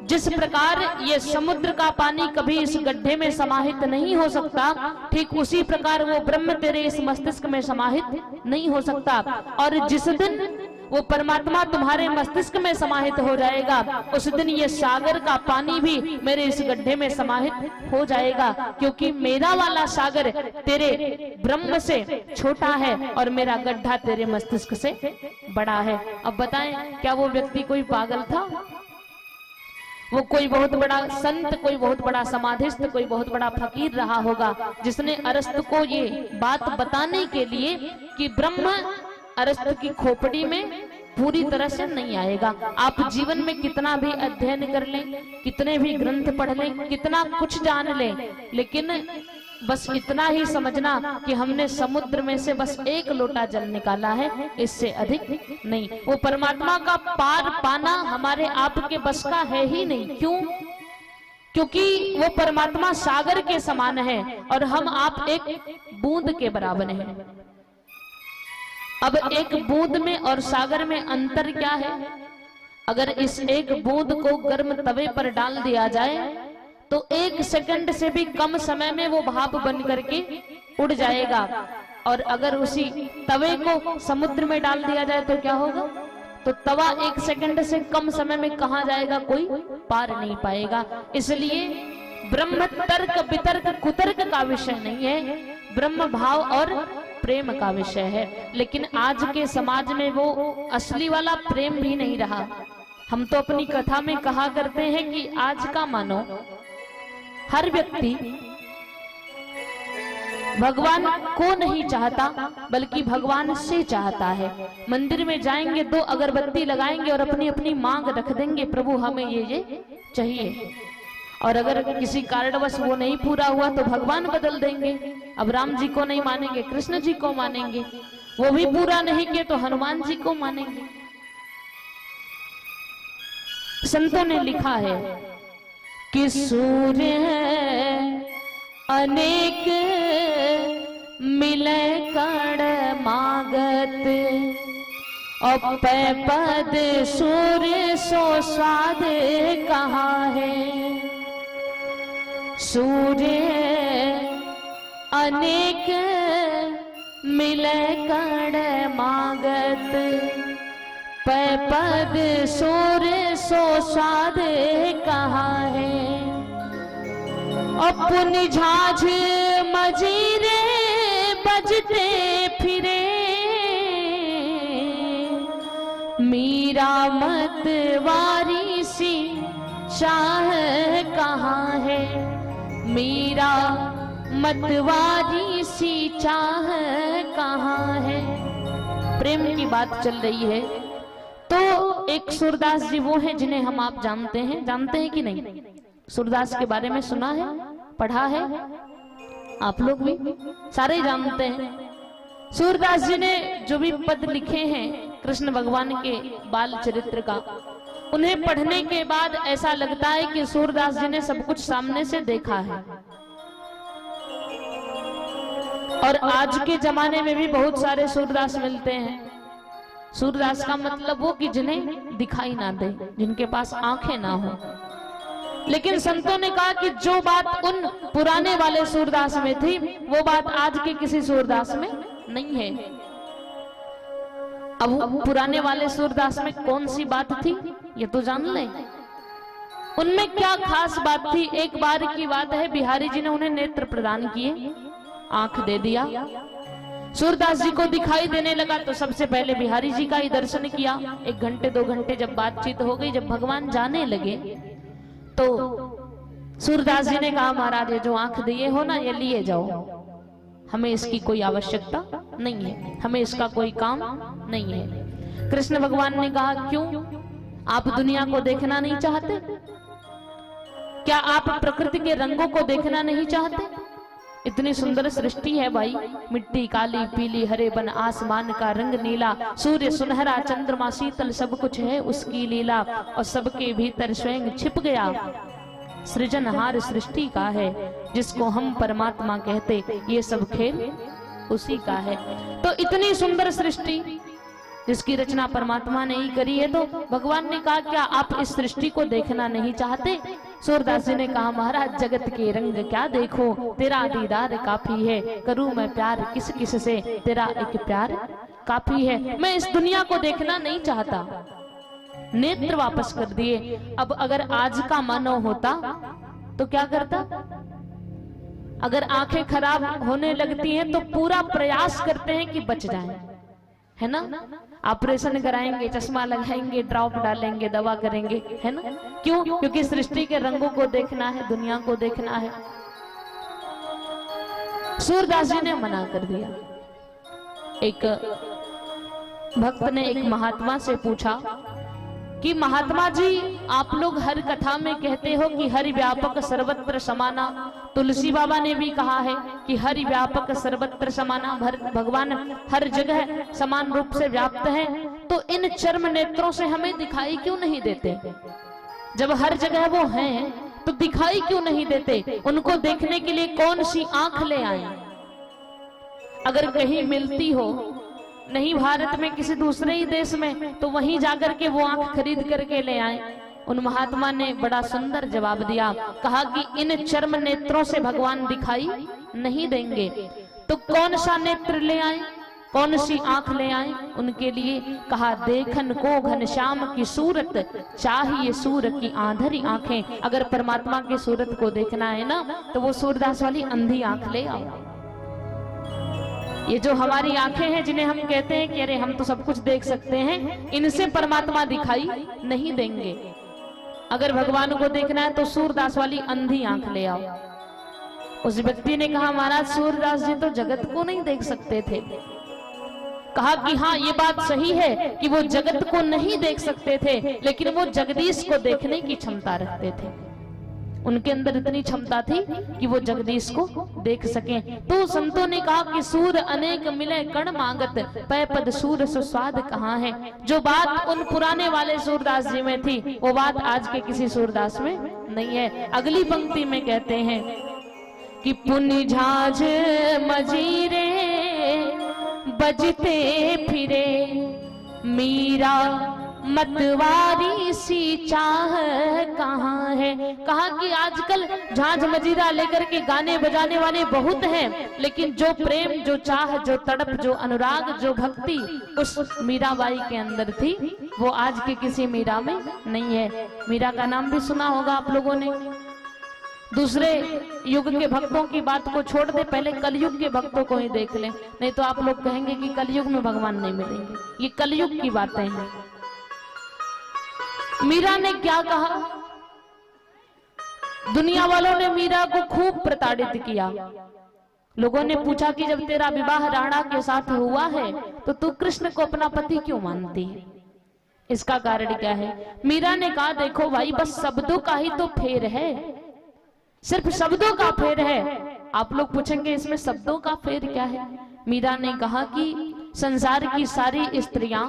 जिस प्रकार ये समुद्र का पानी कभी इस गड्ढे में समाहित नहीं हो सकता, ठीक उसी प्रकार वो ब्रह्म तेरे इस मस्तिष्क में समाहित नहीं हो सकता। और जिस दिन वो परमात्मा तुम्हारे मस्तिष्क में समाहित हो जाएगा, उस दिन ये सागर का पानी भी मेरे इस गड्ढे में समाहित हो जाएगा, क्योंकि मेरा वाला सागर तेरे ब्रह्म से छोटा है और मेरा गड्ढा तेरे मस्तिष्क से बड़ा है। अब बताएं, क्या वो व्यक्ति कोई पागल था? वो कोई बहुत बड़ा संत, कोई बहुत बड़ा समाधिस्थ, कोई बहुत बड़ा फकीर रहा होगा, जिसने अरस्तु को ये बात बताने के लिए कि ब्रह्म अरस्तु की खोपड़ी में पूरी तरह से नहीं आएगा। आप जीवन में कितना भी अध्ययन कर लें, कितने भी ग्रंथ पढ़ लें, कितना कुछ जान लें, लेकिन बस इतना ही समझना कि हमने समुद्र में से बस एक लोटा जल निकाला है, इससे अधिक नहीं। वो परमात्मा का पार पाना हमारे आप के बस का है ही नहीं। क्यों? क्योंकि वो परमात्मा सागर के समान है और हम आप एक बूंद के बराबर हैं। अब एक बूंद में और सागर में अंतर क्या है? अगर इस एक बूंद को गर्म तवे पर डाल दिया जाए तो 1 सेकंड से भी कम समय में वो भाप बन करके उड़ जाएगा, और अगर उसी तवे को समुद्र में डाल दिया जाए तो क्या होगा? तो तवा 1 सेकंड से कम समय में कहां जाएगा? कोई पार नहीं पाएगा। इसलिए ब्रह्म तर्क वितर्क कुतर्क का विषय नहीं है, ब्रह्म भाव और प्रेम का विषय है। लेकिन आज के समाज में वो असली वाला प्रेम भी नहीं रहा। हम तो अपनी कथा में कहा करते हैं कि आज का मानो हर व्यक्ति भगवान को नहीं चाहता, बल्कि भगवान से चाहता है। मंदिर में जाएंगे, 2 अगरबत्ती लगाएंगे और अपनी अपनी मांग रख देंगे, प्रभु हमें ये चाहिए। और अगर किसी कारणवश वो नहीं पूरा हुआ तो भगवान बदल देंगे। अब राम जी को नहीं मानेंगे, कृष्ण जी को मानेंगे, वो भी पूरा नहीं किए तो हनुमान जी को मानेंगे। संतों ने लिखा है कि सूर्य अनेक मिले कण मागत, और पद सूर्य सो स्वाद कहाँ है। सूर्य अनेक मिले कण मागत, पद सूर्य सो स्वाद कहाँ है। अपन झाझ मजीरे बजते फिरे, मीरा मतवारी सी चाह कहाँ है। मीरा मतवारी सी चाह कहाँ है। प्रेम की बात चल रही है तो एक सूरदास जी वो हैं जिन्हें हम आप जानते हैं कि नहीं? सूरदास के बारे में सुना है, पढ़ा है, आप लोग भी सारे जानते हैं। सूरदास जी ने जो भी पद लिखे हैं कृष्ण भगवान के बाल चरित्र का, उन्हें पढ़ने के बाद ऐसा लगता है कि सूरदास जी ने सब कुछ सामने से देखा है। और आज के जमाने में भी बहुत सारे सूरदास मिलते हैं। सूरदास का मतलब वो कि जिन्हें दिखाई ना दे, जिनके पास आंखें ना हो। लेकिन संतों ने कहा कि जो बात उन पुराने वाले सूरदास में थी वो बात आज के किसी सूरदास में नहीं है। अब पुराने वाले सूरदास में कौन सी बात थी ये तो जान लें। उनमें क्या खास बात थी? एक बार की बात है, बिहारी जी ने उन्हें नेत्र प्रदान किए, आंख दे दिया। सूरदास जी को दिखाई देने लगा तो सबसे पहले बिहारी जी का ही दर्शन किया। 1 घंटे 2 घंटे जब बातचीत हो गई, जब भगवान जाने लगे तो सूरदास जी ने कहा, महाराज ये जो आंख दिए हो ना ये लिए जाओ, हमें इसकी कोई आवश्यकता नहीं है, हमें इसका कोई काम नहीं है। कृष्ण भगवान ने कहा, क्यों? आप दुनिया को देखना नहीं चाहते? क्या आप प्रकृति के रंगों को देखना नहीं चाहते? इतनी सुंदर सृष्टि है भाई, मिट्टी काली पीली, हरे बन आसमान का रंग नीला, सूर्य सुनहरा चंद्रमा शीतल, सब कुछ है उसकी लीला। और सबके भीतर स्वयं छिप गया, सृजनहार सृष्टि का है, जिसको हम परमात्मा कहते, ये सब खेल उसी का है। तो इतनी सुंदर सृष्टि जिसकी रचना परमात्मा ने ही करी है, तो भगवान ने कहा क्या आप इस सृष्टि को देखना नहीं चाहते? सूरदास जी ने कहा, महाराज जगत के रंग क्या देखो, तेरा दीदार काफी है, करूं मैं प्यार किस किस से, तेरा एक प्यार काफी है। मैं इस दुनिया को देखना नहीं चाहता। नेत्र वापस कर दिए। अब अगर आज का मानव होता तो क्या करता? अगर आंखें खराब होने लगती हैं तो पूरा प्रयास करते हैं कि बच जाएं, है ना? ऑपरेशन कराएंगे, चश्मा लगाएंगे, ड्रॉप डालेंगे, दवा करेंगे, है ना? क्यों? क्योंकि सृष्टि के रंगों को देखना है, दुनिया को देखना है। सूरदास जी ने मना कर दिया। एक भक्त ने एक महात्मा से पूछा कि महात्मा जी आप लोग हर कथा में कहते हो कि हरि व्यापक सर्वत्र समाना, तुलसी बाबा ने भी कहा है कि हरि व्यापक सर्वत्र समाना, भगवान हर जगह समान रूप से व्याप्त है, तो इन चर्म नेत्रों से हमें दिखाई क्यों नहीं देते? जब हर जगह वो हैं तो दिखाई क्यों नहीं देते? उनको देखने के लिए कौन सी आंख ले आए? अगर कहीं मिलती हो, नहीं भारत में किसी दूसरे ही देश में, तो वहीं जाकर के वो आंख खरीद करके ले आए। उन महात्मा ने बड़ा सुंदर जवाब दिया, कहा कि इन चर्म नेत्रों से भगवान दिखाई नहीं देंगे, तो कौन सा नेत्र ले आए, कौन सी आंख ले आए? उनके लिए कहा, देखन को घनश्याम की सूरत, चाहिए सूर की आंधरी आंखें। अगर परमात्मा की सूरत को देखना है ना तो वो सूरदास वाली अंधी आंख ले आओ। ये जो हमारी आंखें हैं जिन्हें हम कहते हैं कि अरे हम तो सब कुछ देख सकते हैं, इनसे परमात्मा दिखाई नहीं देंगे। अगर भगवान को देखना है तो सूरदास वाली अंधी आंख ले आओ। उस व्यक्ति ने कहा, महाराज सूरदास जी तो जगत को नहीं देख सकते थे। कहा कि हाँ ये बात सही है कि वो जगत को नहीं देख सकते थे, लेकिन वो जगदीश को देखने की क्षमता रखते थे। उनके अंदर इतनी क्षमता थी कि वो जगदीश को देख सके। तो संतों ने कहा कि सूर अनेक मिले कण मांगत, पै पद सूर सुस्वाद कहाँ है। जो बात उन पुराने वाले सूरदास जी में थी वो बात आज के किसी सूरदास में नहीं है। अगली पंक्ति में कहते हैं कि पुनि झाझ मजीरे बजते फिरे, मीरा मतवारी सी चाह कहाँ है। कहा कि आजकल झांझ मजीरा लेकर के गाने बजाने वाले बहुत हैं, लेकिन जो प्रेम, जो चाह, जो तड़प, जो अनुराग, जो भक्ति उस मीराबाई के अंदर थी, वो आज के किसी मीरा में नहीं है। मीरा का नाम भी सुना होगा आप लोगों ने। दूसरे युग के भक्तों की बात को छोड़ दे, पहले कलयुग के भक्तों को ही देख ले, नहीं तो आप लोग कहेंगे कि कलयुग में भगवान नहीं मिलेंगे। ये कलयुग की बातें हैं। मीरा ने क्या कहा? दुनिया वालों ने मीरा को खूब प्रताड़ित किया। लोगों ने पूछा कि जब तेरा विवाह राणा के साथ हुआ है तो तू कृष्ण को अपना पति क्यों मानती है? इसका कारण क्या है? मीरा ने कहा, देखो भाई, बस शब्दों का ही तो फेर है, सिर्फ शब्दों का फेर है। आप लोग पूछेंगे इसमें शब्दों का फेर क्या है? मीरा ने कहा कि संसार की सारी स्त्रियां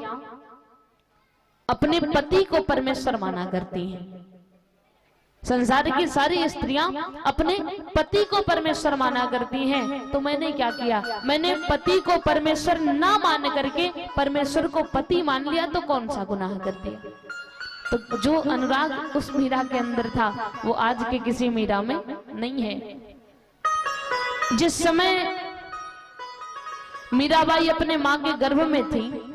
अपने पति को परमेश्वर माना करती हैं। संसार की सारी स्त्रियां अपने पति को परमेश्वर माना करती हैं। तो मैंने क्या किया? मैंने पति को परमेश्वर ना मान करके परमेश्वर को पति मान लिया, तो कौन सा गुनाह कर दिया? तो जो अनुराग उस मीरा के अंदर था वो आज के किसी मीरा में नहीं है। जिस समय मीराबाई अपने मां के गर्भ में थी,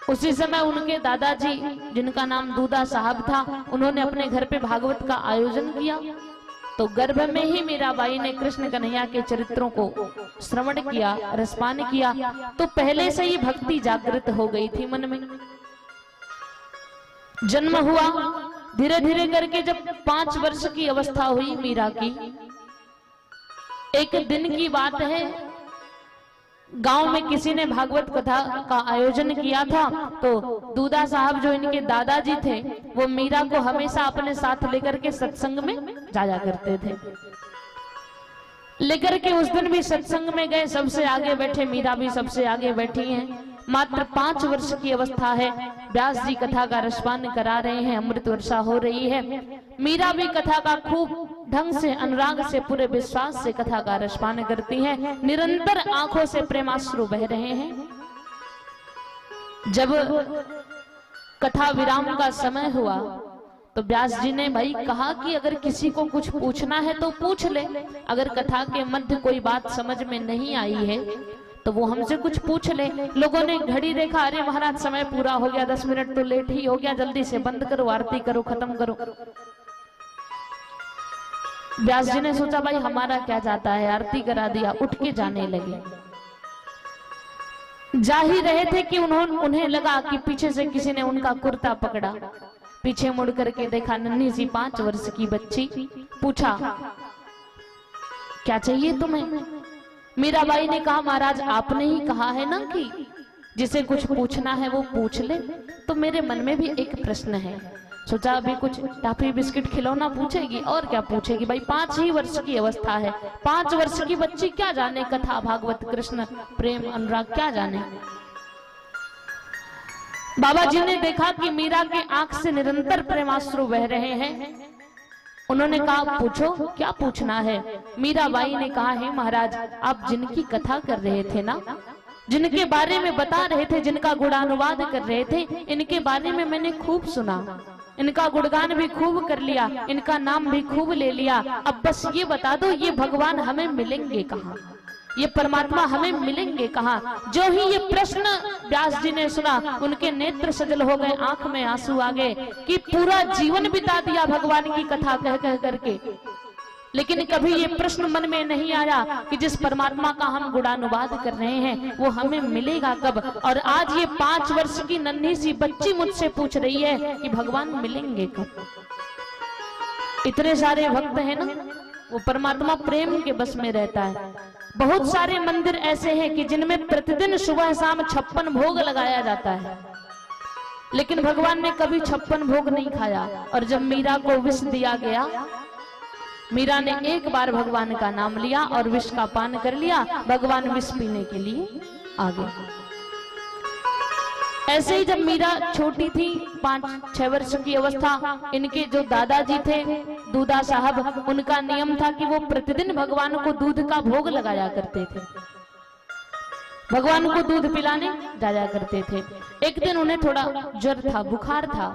उसी समय उनके दादाजी, जिनका नाम दूधा साहब था, उन्होंने अपने घर पे भागवत का आयोजन किया। तो गर्भ में ही मीराबाई ने कृष्ण कन्हैया के चरित्रों को श्रवण किया, रसपान किया। तो पहले से ही भक्ति जागृत हो गई थी मन में। जन्म हुआ, धीरे धीरे करके जब 5 वर्ष की अवस्था हुई मीरा की, एक दिन की बात है, गांव में किसी ने भागवत कथा का आयोजन किया था। तो दूधा साहब जो इनके दादाजी थे, वो मीरा को हमेशा अपने साथ लेकर के सत्संग में जाया करते थे। लेकर के उस दिन भी सत्संग में गए, सबसे आगे बैठे, मीरा भी सबसे आगे बैठी हैं। मात्र 5 वर्ष की अवस्था है। व्यास जी कथा का रसपान करा रहे हैं, अमृत वर्षा हो रही है। मीरा भी कथा का खूब ढंग से, अनुराग से, पूरे विश्वास से कथा का रसपान करती हैं। निरंतर आंखों से प्रेमाश्रु बह रहे हैं। जब कथा विराम का समय हुआ तो व्यास जी ने भाई कहा कि अगर किसी को कुछ पूछना है तो पूछ ले। अगर कथा के मध्य कोई बात समझ में नहीं आई है तो वो हमसे कुछ पूछ ले। लोगों ने घड़ी देखा, अरे महाराज समय पूरा हो गया, 10 मिनट तो लेट ही हो गया, जल्दी से बंद करो, आरती करो, खत्म करो। व्यास जी ने सोचा भाई हमारा क्या जाता है, आरती करा दिया, उठ के जाने लगे। जा ही रहे थे कि उन्हें लगा कि पीछे से किसी ने उनका कुर्ता पकड़ा। पीछे मुड़ करके देखा, नन्ही सी 5 वर्ष की बच्ची। पूछा, क्या चाहिए तुम्हें? मीराबाई ने कहा, महाराज आपने ही कहा है ना कि जिसे कुछ पूछना है वो पूछ ले। तो मेरे मन में भी एक प्रश्न है। सोचा अभी कुछ टाफी बिस्किट खिलौना पूछेगी, और क्या पूछेगी भाई, 5 ही वर्ष की अवस्था है। 5 वर्ष की बच्ची क्या जाने कथा, भागवत, कृष्ण प्रेम, अनुराग क्या जाने। बाबा जी ने देखा कि मीरा के आंख से निरंतर प्रेमाश्रु बह रहे हैं। उन्होंने कहा, पूछो, क्या पूछना है? मीराबाई ने कहा, है महाराज, आप जिनकी कथा कर रहे थे ना, जिनके बारे में बता रहे थे, जिनका गुणानुवाद कर रहे थे, इनके बारे में मैंने खूब सुना, इनका गुणगान भी खूब कर लिया, इनका नाम भी खूब ले लिया। अब बस ये बता दो, ये भगवान हमें मिलेंगे कहाँ, ये परमात्मा हमें मिलेंगे कहाँ? जो ही ये प्रश्न व्यास जी ने सुना, उनके नेत्र सजल हो गए, आंख में आंसू आ गए कि पूरा जीवन बिता दिया भगवान की कथा कह कह करके, लेकिन कभी ये प्रश्न मन में नहीं आया कि जिस परमात्मा का हम गुणानुवाद कर रहे हैं वो हमें मिलेगा कब। और आज ये 5 वर्ष की नन्ही सी बच्ची मुझसे पूछ रही है कि भगवान मिलेंगे कब। इतने सारे भक्त हैं ना, वो परमात्मा प्रेम के बस में रहता है। बहुत सारे मंदिर ऐसे हैं कि जिनमें प्रतिदिन सुबह शाम 56 भोग लगाया जाता है, लेकिन भगवान ने कभी 56 भोग नहीं खाया। और जब मीरा को विष दिया गया, मीरा ने एक बार भगवान का नाम लिया और विष का पान कर लिया, भगवान विष पीने के लिए आ गए। ऐसे ही जब मीरा छोटी थी, 5-6 वर्ष की अवस्था, इनके जो दादाजी थे दूधा साहब, उनका नियम था कि वो प्रतिदिन भगवान को दूध का भोग लगाया करते थे। भगवान को दूध पिलाने जाया करते थे। एक दिन उन्हें थोड़ा ज्वर था, बुखार था,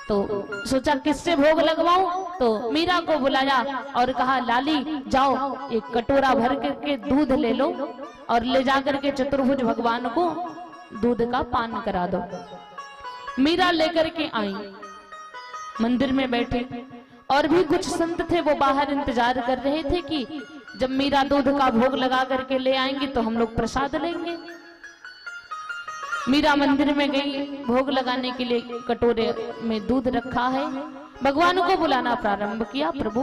तो सोचा किससे भोग लगवाऊं, तो मीरा को बुलाया और कहा लाली जाओ एक कटोरा भर के दूध ले लो और ले जाकर के चतुर्भुज भगवान को दूध का पान करा दो। मीरा लेकर के आई, मंदिर में बैठे और भी कुछ संत थे, वो बाहर इंतजार कर रहे थे कि जब मीरा दूध का भोग लगा करके ले आएंगी तो हम लोग प्रसाद लेंगे। मीरा मंदिर में गई, भोग लगाने के लिए कटोरे में दूध रखा है, भगवान को बुलाना प्रारंभ किया। प्रभु,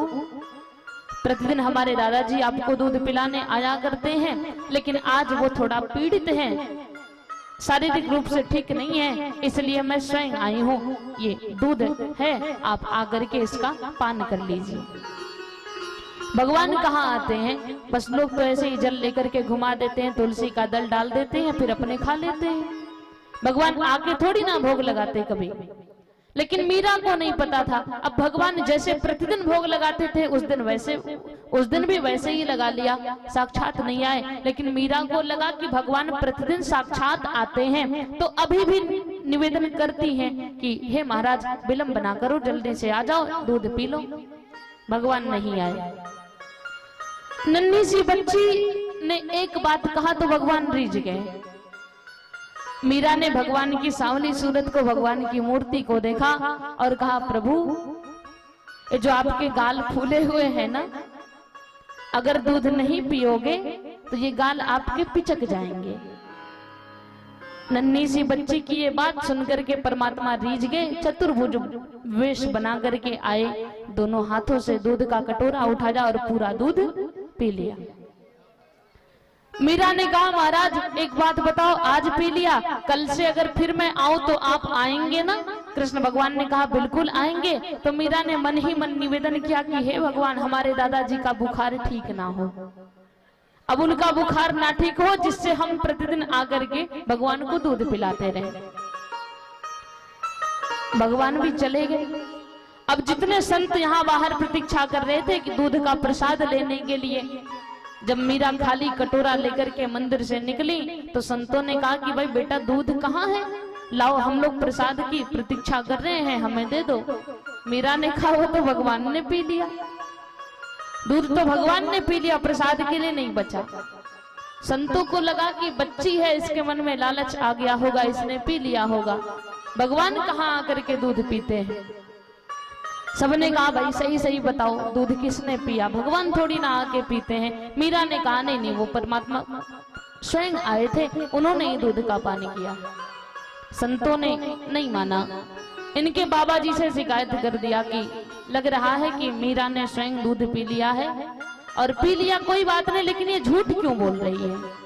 प्रतिदिन हमारे दादाजी आपको दूध पिलाने आया करते हैं, लेकिन आज वो थोड़ा पीड़ित हैं, शारीरिक रूप से ठीक नहीं है, इसलिए मैं स्वयं आई हूँ। ये दूध है, आप आकर के इसका पान कर लीजिए। भगवान कहाँ आते हैं, बस लोग तो ऐसे ही जल लेकर के घुमा देते हैं, तुलसी का दल डाल देते हैं, फिर अपने खा लेते हैं। भगवान आके थोड़ी ना भोग लगाते कभी। लेकिन मीरा को नहीं पता था। अब भगवान जैसे प्रतिदिन भोग लगाते थे उस दिन भी वैसे ही लगा लिया, साक्षात नहीं आए। लेकिन मीरा को लगा कि भगवान प्रतिदिन साक्षात आते हैं, तो अभी भी निवेदन करती हैं कि हे महाराज विलंब ना करो, जल्दी से आ जाओ, दूध पी लो। भगवान नहीं आए। नन्ही सी बच्ची ने एक बात कहा तो भगवान रिझ गए। मीरा ने भगवान की सांवली सूरत को, भगवान की मूर्ति को देखा और कहा प्रभु, ये जो आपके गाल फूले हुए हैं ना, अगर दूध नहीं पियोगे तो ये गाल आपके पिचक जाएंगे। नन्ही सी बच्ची की ये बात सुनकर के परमात्मा रीझ गए, चतुर्भुज वेश बना करके आए, दोनों हाथों से दूध का कटोरा उठाया और पूरा दूध पी लिया। मीरा ने कहा महाराज एक बात बताओ, आज पी लिया, कल से अगर फिर मैं आऊं तो आप आएंगे ना? कृष्ण भगवान ने कहा बिल्कुल आएंगे। तो मीरा ने मन ही मन निवेदन किया कि हे भगवान, हमारे दादाजी का बुखार ठीक ना हो, अब उनका बुखार ना ठीक हो, जिससे हम प्रतिदिन आकर के भगवान को दूध पिलाते रहे। भगवान भी चले गए। अब जितने संत यहाँ बाहर प्रतीक्षा कर रहे थे कि दूध का प्रसाद लेने के लिए, जब मीरा खाली कटोरा लेकर के मंदिर से निकली तो संतों ने कहा कि भाई बेटा दूध कहाँ है, लाओ, हम लोग प्रसाद की प्रतीक्षा कर रहे हैं, हमें दे दो। मीरा ने कहा वो तो भगवान ने पी लिया, दूध तो भगवान ने पी लिया, प्रसाद के लिए नहीं बचा। संतों को लगा कि बच्ची है, इसके मन में लालच आ गया होगा, इसने पी लिया होगा। भगवान कहाँ आकर के दूध पीते हैं? सबने कहा भाई सही सही बताओ, दूध किसने पिया? भगवान थोड़ी ना आके पीते हैं। मीरा ने कहा नहीं नहीं, वो परमात्मा स्वयं आए थे, उन्होंने ही दूध का पान किया। संतों ने नहीं माना, इनके बाबा जी से शिकायत कर दिया कि लग रहा है कि मीरा ने स्वयं दूध पी लिया है, और पी लिया कोई बात नहीं, लेकिन ये झूठ क्यों बोल रही है?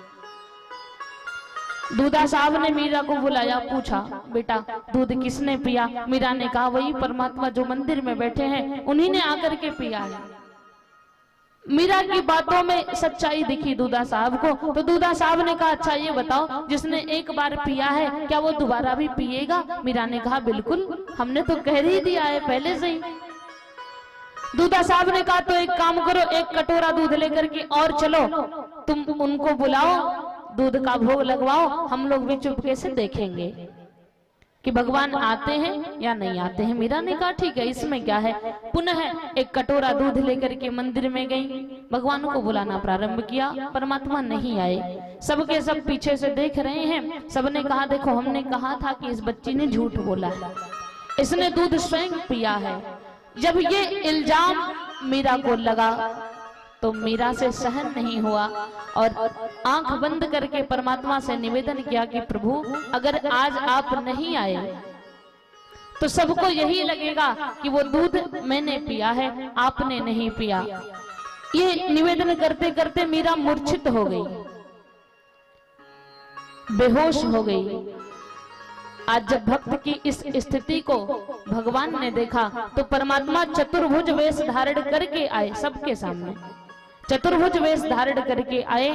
दूधा साहब ने मीरा को बुलाया, पूछा बेटा दूध किसने पिया? मीरा ने कहा वही परमात्मा जो मंदिर में बैठे हैं, उन्हीं ने आकर के पिया है। मीरा की बातों में सच्चाई दिखी दूधा साहब को, तो दूधा साहब ने कहा अच्छा ये बताओ, जिसने एक बार पिया है क्या वो दोबारा भी पिएगा? मीरा ने कहा बिल्कुल, हमने तो कह ही दिया है पहले से ही। दूधा साहब ने कहा तो एक काम करो, एक कटोरा दूध लेकर के और चलो, तुम उनको बुलाओ, दूध का भोग लगवाओ, हम लोग भी चुपके से देखेंगे कि भगवान आते हैं या नहीं आते हैं। मीरा ने कहा ठीक है, इसमें क्या है। पुनः एक कटोरा दूध लेकर के मंदिर में गई, भगवान को बुलाना प्रारंभ किया, परमात्मा नहीं आए। सबके सब पीछे से देख रहे हैं। सबने कहा देखो हमने कहा था कि इस बच्ची ने झूठ बोला है, इसने दूध स्वयं पिया है। जब ये इल्जाम मीरा को लगा तो मीरा से सहन नहीं हुआ और आंख बंद करके परमात्मा से निवेदन किया कि प्रभु अगर आज आप नहीं आए तो सबको यही लगेगा कि वो दूध मैंने पिया है, आपने नहीं पिया। ये निवेदन करते करते मीरा मूर्छित हो गई, बेहोश हो गई। आज जब भक्त की इस स्थिति को भगवान ने देखा तो परमात्मा चतुर्भुज वेश धारण करके आए, सबके सामने चतुर्भुज वेश धारण करके आए,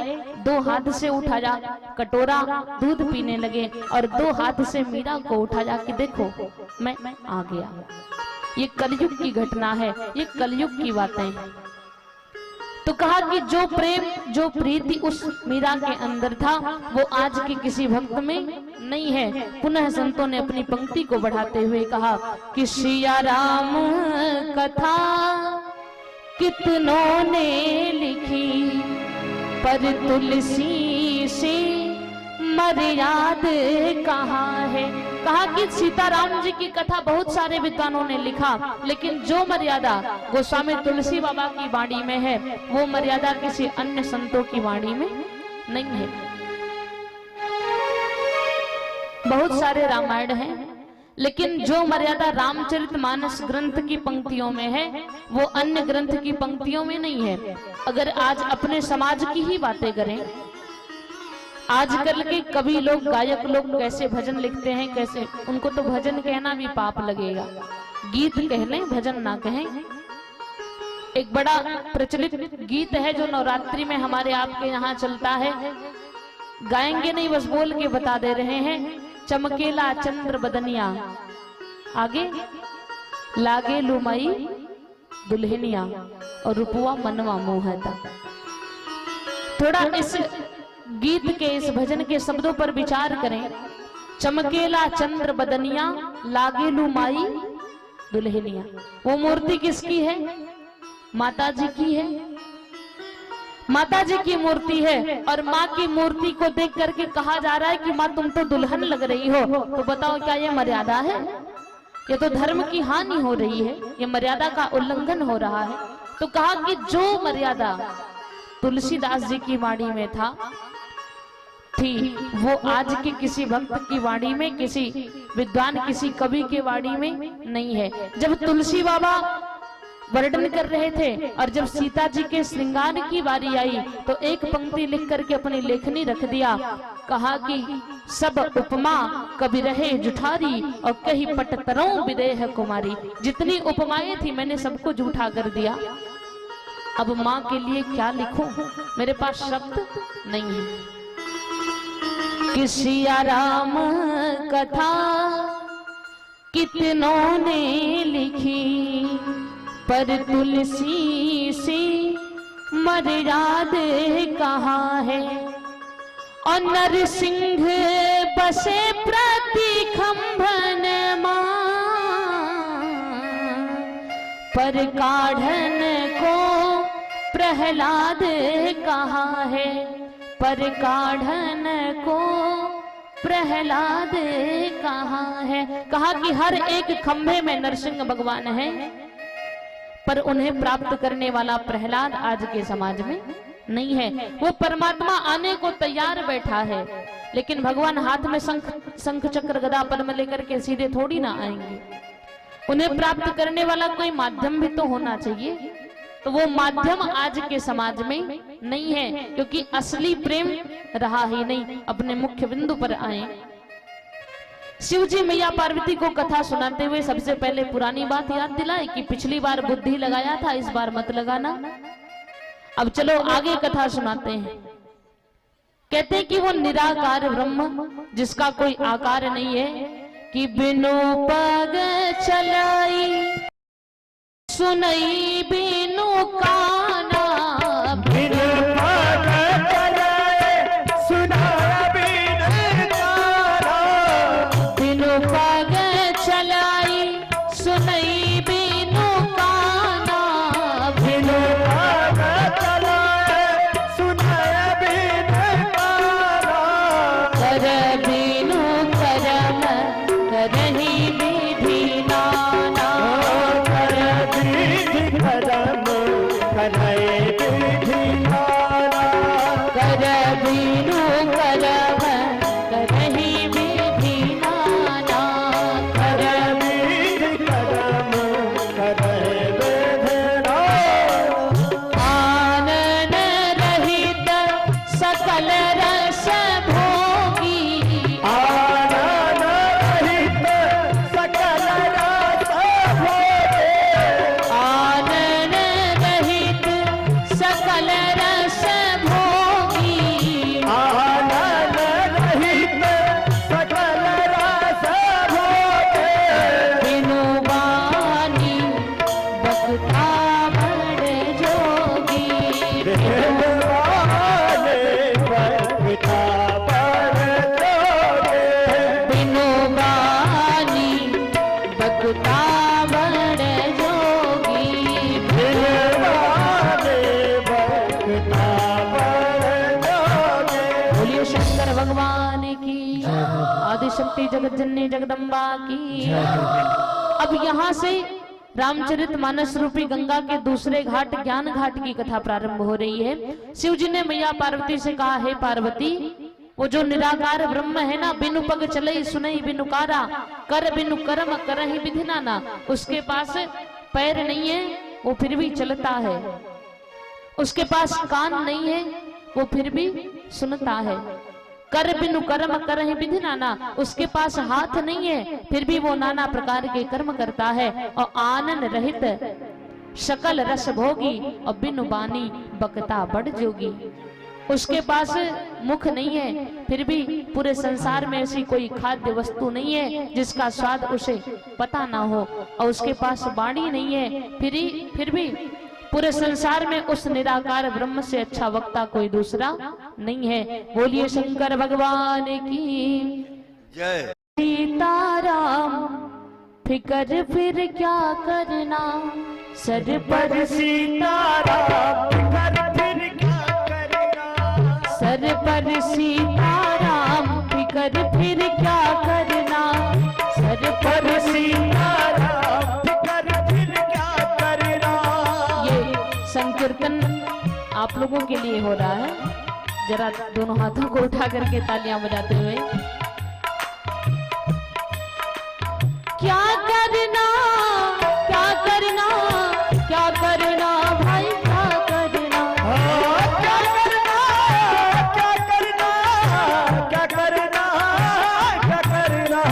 दो हाथ से उठाया कटोरा, दूध पीने लगे और दो हाथ से मीरा को उठाया कि देखो मैं आ गया। ये कलयुग की घटना है, ये कलयुग की बातें हैं। तो कहा कि जो प्रेम जो प्रीति उस मीरा के अंदर था वो आज के किसी भक्त में नहीं है। पुनः संतों ने अपनी पंक्ति को बढ़ाते हुए कहा कि सिया राम कथा कितनों ने लिखी, पर तुलसी से मर्याद कहाँ है। कहा कि सीताराम जी की कथा बहुत सारे विद्वानों ने लिखा, लेकिन जो मर्यादा गोस्वामी तुलसी बाबा की वाणी में है वो मर्यादा किसी अन्य संतों की वाणी में नहीं है। बहुत सारे रामायण हैं, लेकिन जो मर्यादा रामचरितमानस ग्रंथ की पंक्तियों में है वो अन्य ग्रंथ की पंक्तियों में नहीं है। अगर आज अपने समाज की ही बातें करें, आजकल के कवि लोग गायक लोग कैसे भजन लिखते हैं, कैसे उनको तो भजन कहना भी पाप लगेगा, गीत कह लें भजन ना कहें। एक बड़ा प्रचलित गीत है जो नवरात्रि में हमारे आपके यहाँ चलता है, गाएंगे नहीं बस बोल के बता दे रहे हैं। चमकेला चंद्र बदनिया आगे लागे लुमाई दुल्हनिया और रुपुआ मनवा मोहता। थोड़ा इस गीत के इस भजन के शब्दों पर विचार करें। चमकेला चंद्र बदनिया लागे लुमाई दुल्हनिया, वो मूर्ति किसकी है? माता जी की है। माता जी की मूर्ति है और माँ की मूर्ति को देख करके कहा जा रहा है कि माँ तुम तो दुल्हन लग रही हो। तो बताओ क्या ये मर्यादा है? ये तो धर्म की हानि हो रही है, ये मर्यादा का उल्लंघन हो रहा है। तो कहा कि जो मर्यादा तुलसीदास जी की वाणी में थी वो आज के किसी भक्त की वाणी में, किसी विद्वान किसी कवि के वाणी में नहीं है। जब तुलसी बाबा वर्णन कर रहे थे और जब सीता जी के श्रृंगार की बारी आई तो एक पंक्ति लिख करके अपनी लेखनी रख दिया। कहा कि सब उपमा कभी रहे जुठारी और कहीं पटतरों विदेह कुमारी। जितनी उपमाएं थी मैंने सबको झूठा कर दिया, अब माँ के लिए क्या लिखूं, मेरे पास शब्द नहीं है। कि सिया राम कथा कितनों ने लिखी, पर तुलसी से मर्याद कहाँ है। और नरसिंह बसे प्रति खंभन पर काढ़न को प्रहलाद कहाँ है। पर काढ़न को प्रहलाद कहाँ है। कहा कि हर एक खंभे में नरसिंह भगवान है, पर उन्हें प्राप्त करने वाला प्रहलाद आज के समाज में नहीं है। वो परमात्मा आने को तैयार बैठा है, लेकिन भगवान हाथ में शंख चक्र गदा पद्म लेकर के सीधे थोड़ी ना आएंगे। उन्हें प्राप्त करने वाला कोई माध्यम भी तो होना चाहिए। तो वो माध्यम आज के समाज में नहीं है, क्योंकि असली प्रेम रहा ही नहीं। अपने मुख्य बिंदु पर आए। शिव जी मैया पार्वती को कथा सुनाते हुए सबसे पहले पुरानी बात याद दिलाई कि पिछली बार बुद्धि लगाया था, इस बार मत लगाना। अब चलो आगे कथा सुनाते हैं। कहते हैं कि वो निराकार ब्रह्म जिसका कोई आकार नहीं है, कि बिनु पग चलाई सुनई बिनु काना। बिनु पग चलाए सुनाया बिनु काना। बिनु पग चलाई सुनई बिनु काना। बिनु पग चलाए सुनाया बिनु काना। कर बिनु करम करही विधि नाना। करम करे विधि नाना। कर बिनु करम करही विधि नाना। कर विधि करम करे विधि नाना। आनन रहित सकल रस भोगी। आनंद रहित सकल रस बकता बड़ जोगी। बिलवाने बकता बड़ जोगी। बोलिए शंकर भगवान की, आदिशक्ति जगत जननी जगदम्बा की। अब यहाँ से रामचरितमानस रूपी गंगा के दूसरे घाट ज्ञान घाट की कथा प्रारंभ हो रही है। शिव जी ने मैया पार्वती से कहा, हे पार्वती, वो जो निराकार ब्रह्म है ना, बिनु पग चले सुनई बिनु कारा, कर बिनु कर्म करहि विधि नाना। उसके पास पैर नहीं है, वो फिर भी चलता है। उसके पास कान नहीं है, वो फिर भी सुनता है। कर बिनु कर्म करहि विधि नाना। उसके पास हाथ नहीं है, फिर भी वो नाना प्रकार के कर्म करता है। और आनंद रहित सकल रस भोगी, और बिनु बानी बकता बड़ जोगी। उसके पास मुख नहीं है, फिर भी पूरे संसार में ऐसी कोई खाद्य वस्तु नहीं है जिसका स्वाद उसे पता ना हो। और उसके पास वाणी नहीं है, फिर भी पूरे संसार में उस निराकार ब्रह्म से अच्छा वक्ता कोई दूसरा नहीं है। बोलिए शंकर भगवान की जय। सीताराम फिकर फिर क्या करना, सर पर सीताराम फिकर फिर क्या करना। सर पर सीताराम फिकर फिर क्या करना, सर पर सीताराम फिकर फिर क्या करना। ये संकीर्तन आप लोगों के लिए हो रहा है। जरा दोनों हाथों को उठा करके तालियां बजाते हुए। क्या करना, क्या करना, क्या करना भाई, क्या करना, क्या करना, क्या करना, क्या करना, क्या करना।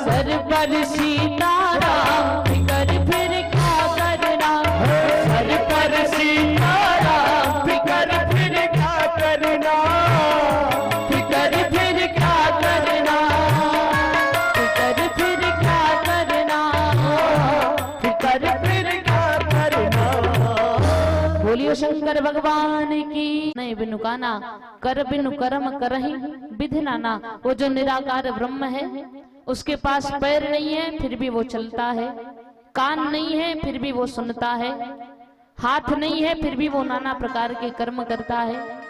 सर पर सीताराम फिकर फिर क्या करना, सर पर सीताराम फिकर फिर क्या करना। फिकर फिर क्या करना, फिकर फिर क्या करना, फिकर फिर क्या करना। बोलियो शंकर भगवान की। नहीं बिनु काना, कर बिनु कर्म करहि विधि नाना। वो जो निराकार ब्रह्म है, उसके पास पैर नहीं है, फिर भी वो चलता है। कान नहीं है, फिर भी वो सुनता है। हाथ नहीं है, फिर भी वो नाना प्रकार के कर्म करता है।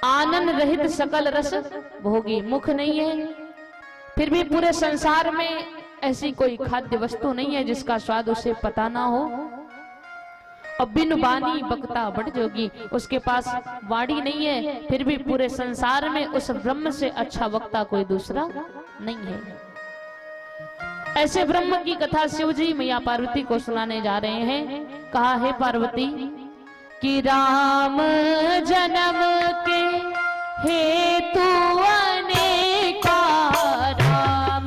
आनंद रहित सकल रस भोगी। मुख नहीं है, फिर भी पूरे संसार में ऐसी कोई खाद्य वस्तु नहीं है जिसका स्वाद उसे पता ना हो। और बिनु बानी बकता बड़ जोगी। उसके पास वाणी नहीं है, फिर भी पूरे संसार में उस ब्रह्म से अच्छा वक्ता कोई दूसरा नहीं है। ऐसे ब्रह्म की कथा शिव जी मैया पार्वती को सुनाने जा रहे हैं। कहा, हे पार्वती, कि राम जन्म के हेतु अनेका, राम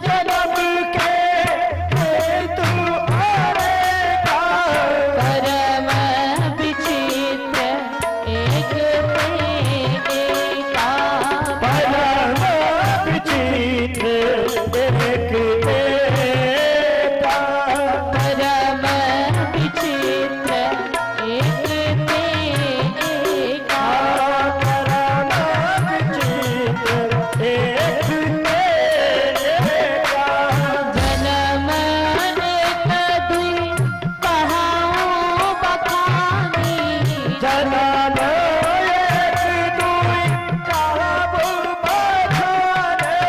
जन्म के हेतु अनेका, परम विचित्र एक ते एका। परम विचित्र एक एका। परम विचित्र एक ते एका। परम विचित्र एक एका। जन्म अनेक दुई कहाऊं बखानी, जनन एक दुई कहबू बखाने।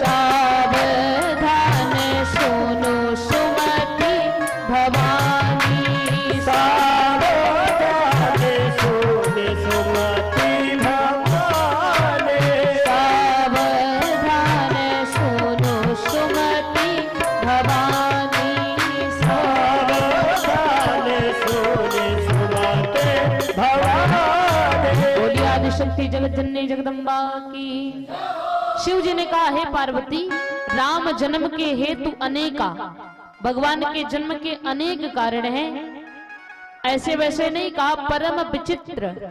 सावधान सुनो सुमति भवानी। सावधान सुन सुमति भवाने। सावधान सुनो सुमति भवानी। सावधान सुन सुमति भवाने। बोलिए आदिशक्ति जगत जननी जगदम्बा की। शिव जी ने कहा, हे पार्वती, राम जन्म के हेतु अनेका। भगवान के जन्म के अनेक कारण हैं। ऐसे वैसे नहीं कहा, परम विचित्र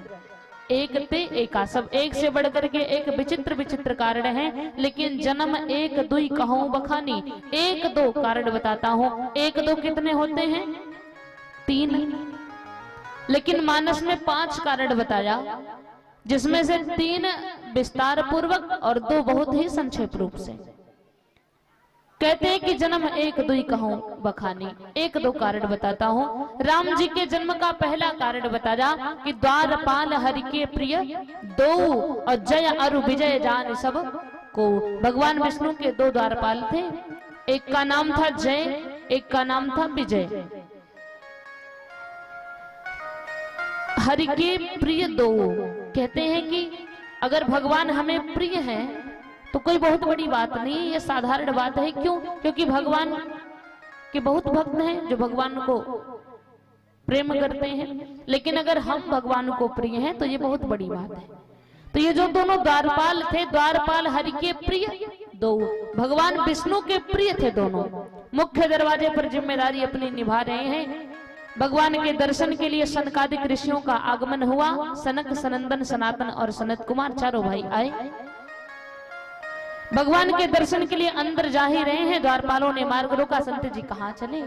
एक ते एका। सब एक से बढ़कर के एक विचित्र विचित्र कारण हैं। लेकिन जन्म एक दुई कहूं बखानी। एक दो कारण बताता हूं। एक दो कितने होते हैं? 3। लेकिन मानस में 5 कारण बताया, जिसमें से 3 विस्तार पूर्वक और 2 बहुत ही संक्षेप रूप से। कहते हैं कि जन्म एक दुई कहूं बखानी, एक दो कारण बताता हूँ। राम जी के जन्म का पहला कारण बताया कि द्वारपाल हरि के प्रिय दो, और जय अरु विजय जान सब को। भगवान विष्णु के दो द्वारपाल थे, एक का नाम था जय, एक का नाम था विजय। हरि के प्रिय दो, कहते हैं कि अगर भगवान हमें प्रिय हैं तो कोई बहुत बड़ी बात नहीं, ये साधारण बात है। क्यों? क्योंकि भगवान के बहुत भक्त हैं जो भगवान को प्रेम करते हैं, लेकिन अगर हम भगवान को प्रिय हैं तो ये बहुत बड़ी बात है। तो ये जो दोनों द्वारपाल थे, द्वारपाल हरि के प्रिय दो, भगवान विष्णु के प्रिय थे दोनों। मुख्य दरवाजे पर जिम्मेदारी अपनी निभा रहे हैं। भगवान के दर्शन के लिए सनकादिक ऋषियों का आगमन हुआ। सनक, सनंदन, सनातन और सनत कुमार चारों भाई आए। भगवान के दर्शन के लिए अंदर जा ही रहे हैं, द्वारपालों ने मार्ग रोका। संत जी कहां चले?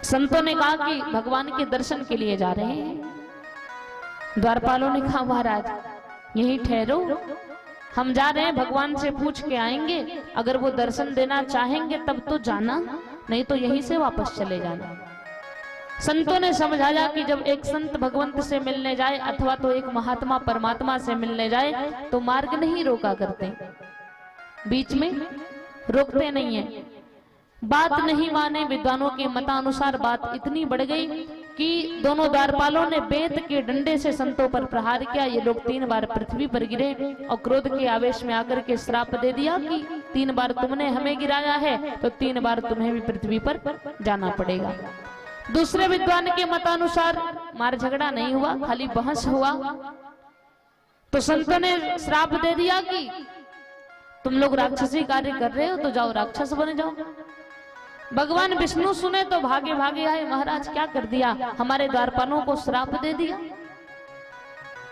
संतों ने कहा कि भगवान के दर्शन के लिए जा रहे हैं। द्वारपालों ने कहा महाराज यहीं ठहरो, हम जा रहे हैं, भगवान से पूछ के आएंगे, अगर वो दर्शन देना चाहेंगे तब तो जाना, नहीं तो यहीं से वापस चले जाना। संतों ने समझाया कि जब एक संत भगवंत से मिलने जाए अथवा तो एक महात्मा परमात्मा से मिलने जाए तो मार्ग नहीं रोका करते, बीच में रोकते नहीं है। बात नहीं माने, विद्वानों के मतानुसार बात इतनी बढ़ गई कि दोनों द्वारपालों ने बेत के डंडे से संतों पर प्रहार किया। ये लोग 3 बार पृथ्वी पर गिरे और क्रोध के आवेश में आकर के श्राप दे दिया कि 3 बार तुमने हमें गिराया है तो 3 बार तुम्हें भी पृथ्वी पर जाना पड़ेगा। दूसरे विद्वान के मतानुसार मार झगड़ा नहीं हुआ, खाली बहस हुआ। तो संतों ने श्राप दे दिया कि तुम लोग राक्षसी कार्य कर रहे हो तो जाओ राक्षस बन जाओ। भगवान विष्णु सुने तो भागे भागे आए, महाराज क्या कर दिया, हमारे द्वारपालों को श्राप दे दिया।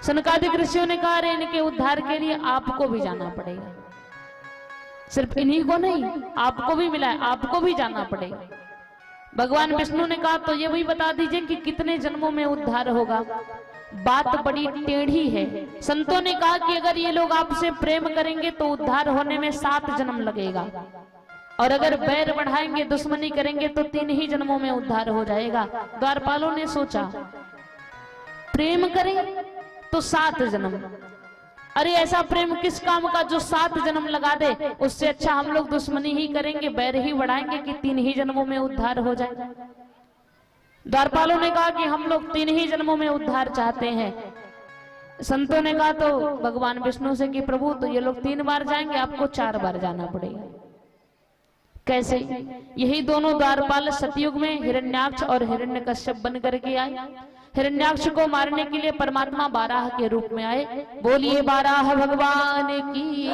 सनकादिक ऋषियों ने कहा अरे इनके उद्धार के लिए आपको भी जाना पड़ेगा, सिर्फ इन्हीं को नहीं आपको भी मिला है, आपको भी जाना पड़ेगा। भगवान विष्णु ने कहा तो ये भी बता दीजिए कि कितने जन्मों में उद्धार होगा। बात बड़ी टेढ़ी है। संतों ने कहा कि अगर ये लोग आपसे प्रेम करेंगे तो उद्धार होने में 7 जन्म लगेगा, और अगर बैर बढ़ाएंगे, दुश्मनी करेंगे तो 3 ही जन्मों में उद्धार हो जाएगा। द्वारपालों ने सोचा प्रेम करें तो 7 जन्म, अरे ऐसा प्रेम किस काम का जो 7 जन्म लगा दे, उससे अच्छा हम लोग दुश्मनी ही करेंगे, बैर ही बढ़ाएंगे कि 3 ही जन्मों में उद्धार हो जाए। द्वारपालों ने कहा कि हम लोग 3 ही जन्मों में उद्धार चाहते हैं। संतों ने कहा तो भगवान विष्णु से कि प्रभु तो ये लोग 3 बार जाएंगे, आपको 4 बार जाना पड़ेगा। कैसे? यही दोनों द्वारपाल सतयुग में हिरण्याक्ष और हिरण्यकश्यप बन करके आए। हिरण्याक्ष को मारने के लिए परमात्मा बाराह के रूप में आए, बोलिए बाराह भगवान की।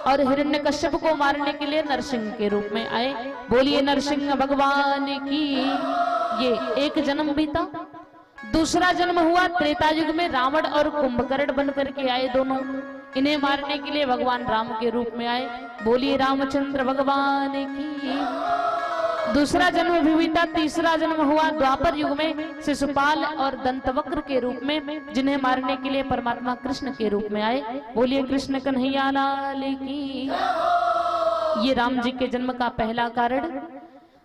और हिरण्यकश्यप को मारने के लिए नरसिंह के रूप में आए, बोलिए नरसिंह भगवान की। ये एक जन्म बीता। दूसरा जन्म हुआ त्रेता युग में, रावण और कुंभकर्ण बन करके आए दोनों। इन्हें मारने के लिए भगवान राम के रूप में आए, बोलिए रामचंद्र भगवान की। दूसरा जन्म भी बीता। तीसरा जन्म हुआ द्वापर युग में, शिशुपाल और दंतवक्र के रूप में, जिन्हें मारने के लिए परमात्मा कृष्ण के रूप में आए, बोलिए कृष्ण कन्हैया लाल की। ये राम जी के जन्म का पहला कारण।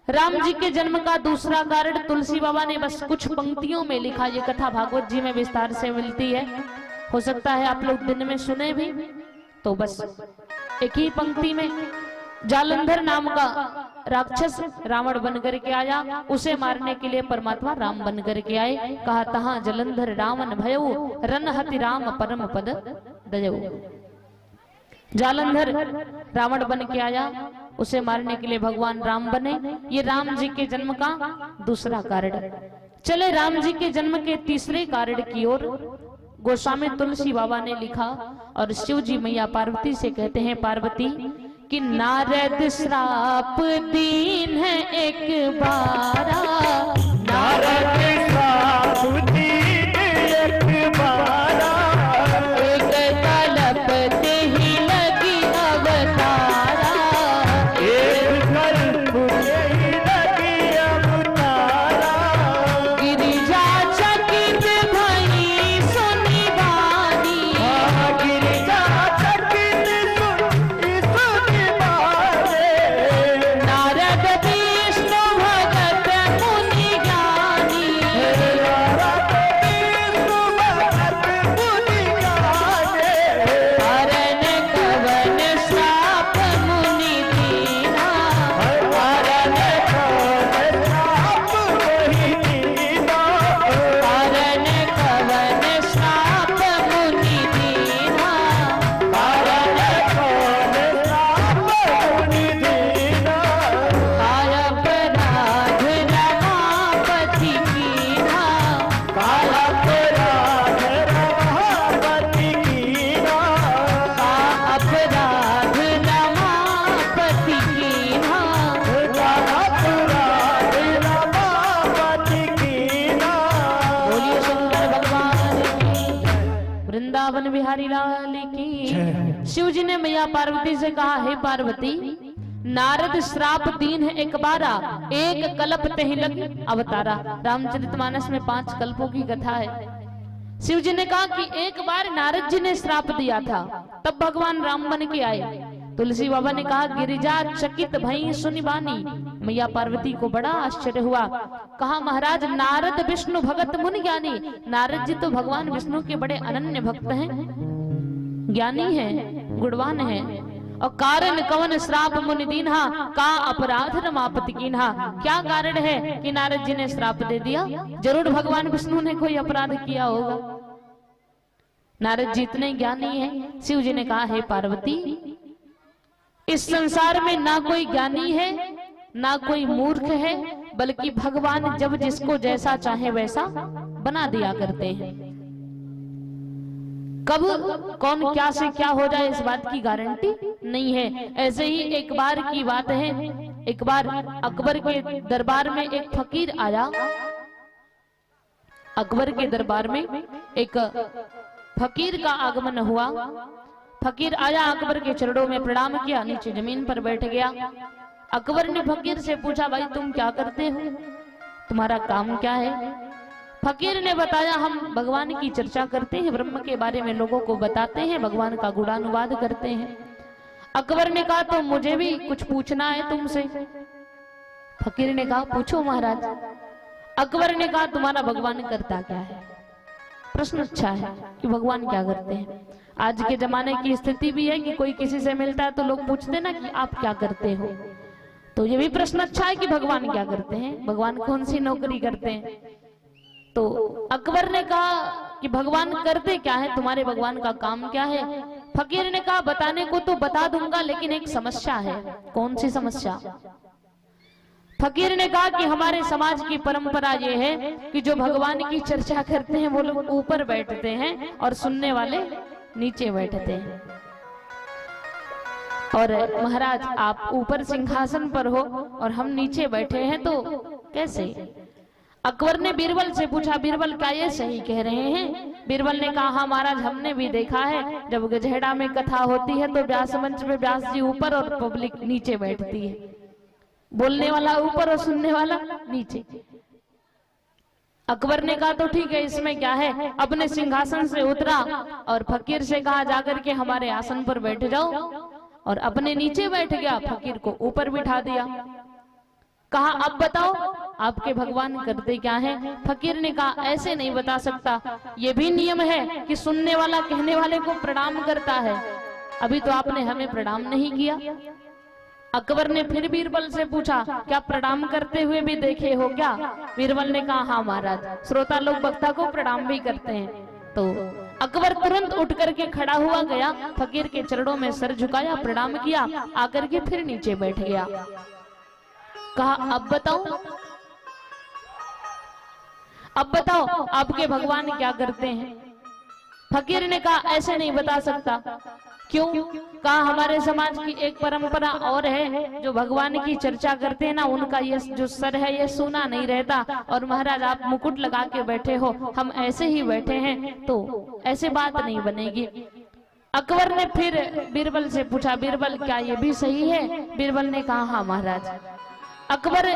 राम जी के जन्म का दूसरा कारण तुलसी बाबा ने बस कुछ पंक्तियों में लिखा। ये कथा भागवत जी में विस्तार से मिलती है, हो सकता है आप लोग दिन में सुने भी, तो बस एक ही पंक्ति में जालंधर नाम का राक्षस रावण बन करके आया, उसे मारने के लिए परमात्मा राम बन करके आए। कहा तहां जलंधर रावण भयो, रनहति राम परम पद दयो। जालंधर रावण बन के आया, उसे मारने के लिए भगवान राम बने। ये राम जी के जन्म का दूसरा कारण। चले राम जी के जन्म के तीसरे कारण की ओर। गोस्वामी तुलसी बाबा ने लिखा और शिव जी मैया पार्वती से कहते हैं, पार्वती कि नारद श्राप दीन है एक बारा, नारद श्राप दीन एक बारा, एक कलपते ही लगी अवतारा, एक कलपते ही लगी अवतारा, गिरिजा चकित भई सुनी बानी, गिरिजा चकित बिहारी लाल की। शिव जी ने मैया पार्वती से कहा, हे पार्वती, नारद श्राप दीन है एक बारा, एक कल्प तहि लग अवतारा। रामचरितमानस में 5 कल्पों की कथा है। शिव जी ने कहा कि एक बार नारद जी ने श्राप दिया था, तब भगवान राम बन के आए। तुलसी बाबा ने कहा, गिरिजा चकित भई सुनि बानी। मैया पार्वती को बड़ा आश्चर्य हुआ। कहा, महाराज, नारद विष्णु भगत मुनि ज्ञानी। नारद जी तो भगवान विष्णु के बड़े अनन्य भक्त हैं, ज्ञानी हैं, गुणवान हैं। और कारण कवन श्राप मुनि दीन्हा, का अपराध रमापति कीन्हा। क्या कारण है कि नारद जी ने श्राप दे दिया? जरूर भगवान विष्णु ने कोई अपराध किया होगा। नारद जी इतने ज्ञानी हैं। शिव जी ने कहा, हे पार्वती, इस संसार में ना कोई ज्ञानी है ना कोई मूर्ख है, बल्कि भगवान जब जिसको जैसा चाहे वैसा बना दिया करते हैं। कब कौन क्या से क्या हो जाए इस बात की गारंटी नहीं है। ऐसे ही एक बार की बात है, एक बार अकबर के दरबार में एक फकीर आया। अकबर के दरबार में एक फकीर का आगमन हुआ। फकीर आया, अकबर के चरणों में प्रणाम किया, नीचे जमीन पर बैठ गया। अकबर ने फकीर से पूछा, भाई तुम क्या करते हो, तुम्हारा काम क्या है? फकीर ने बताया, हम भगवान की चर्चा करते हैं, ब्रह्म के बारे में लोगों को बताते हैं, भगवान का गुणानुवाद करते हैं। अकबर ने कहा, तो मुझे भी कुछ पूछना है तुमसे। फकीर ने कहा, पूछो महाराज। अकबर ने कहा, तुम्हारा भगवान करता क्या है? प्रश्न अच्छा है कि भगवान क्या करते हैं। आज के जमाने की स्थिति भी है कि कोई किसी से मिलता है तो लोग पूछते ना कि आप क्या करते हो। तो ये भी प्रश्न अच्छा है कि भगवान क्या करते हैं, भगवान कौन सी नौकरी करते हैं। तो अकबर ने कहा कि भगवान करते क्या है, तुम्हारे भगवान का काम क्या है? फकीर ने कहा, बताने को तो बता दूंगा, लेकिन एक समस्या है। कौन सी समस्या? फकीर ने कहा कि हमारे समाज की परंपरा ये है कि जो भगवान की चर्चा करते हैं वो लोग ऊपर बैठते हैं और सुनने वाले नीचे बैठते हैं। और महाराज, आप ऊपर सिंहासन पर हो और हम नीचे बैठे हैं, तो कैसे? अकबर ने बीरबल से पूछा, बीरबल क्या ये सही कह रहे हैं? बीरबल ने कहा, हाँ महाराज, हमने भी देखा है, जब गजेड़ा में कथा होती है तो व्यास मंच पे व्यास जी ऊपर और पब्लिक नीचे बैठती है, बोलने वाला ऊपर और सुनने वाला नीचे। अकबर ने कहा, तो ठीक है, इसमें क्या है। अपने सिंहासन से उतरा और फकीर से कहा, जाकर के हमारे आसन पर बैठ जाओ, और अपने नीचे बैठ गया, फकीर को ऊपर बिठा दिया। कहा, अब बताओ आपके भगवान करते क्या हैं? फकीर ने कहा, ऐसे नहीं बता सकता, ये भी नियम है कि सुनने वाला कहने वाले को प्रणाम करता है। अभी तो आपने हमें प्रणाम नहीं किया। अकबर ने फिर बीरबल से पूछा, क्या प्रणाम करते हुए भी देखे हो क्या? बीरबल ने कहा, हाँ महाराज, श्रोता लोग वक्ता को प्रणाम भी करते हैं। तो अकबर तुरंत उठ करके खड़ा हुआ गया, फकीर के चरणों में सर झुकाया, प्रणाम किया, आकर के फिर नीचे बैठ गया। कहा, अब बताओ आपके भगवान क्या करते हैं? फकीर ने कहा, ऐसे नहीं बता सकता। क्यों? कहा, हमारे समाज की एक परंपरा और है, जो भगवान की चर्चा करते हैं ना, उनका ये जो सर है ये सूना नहीं रहता। और महाराज, आप मुकुट लगा के बैठे हो, हम ऐसे ही बैठे हैं, तो ऐसे बात नहीं बनेगी। अकबर ने फिर बीरबल से पूछा, बीरबल क्या ये भी सही है? बीरबल ने कहा, हाँ महाराज। अकबर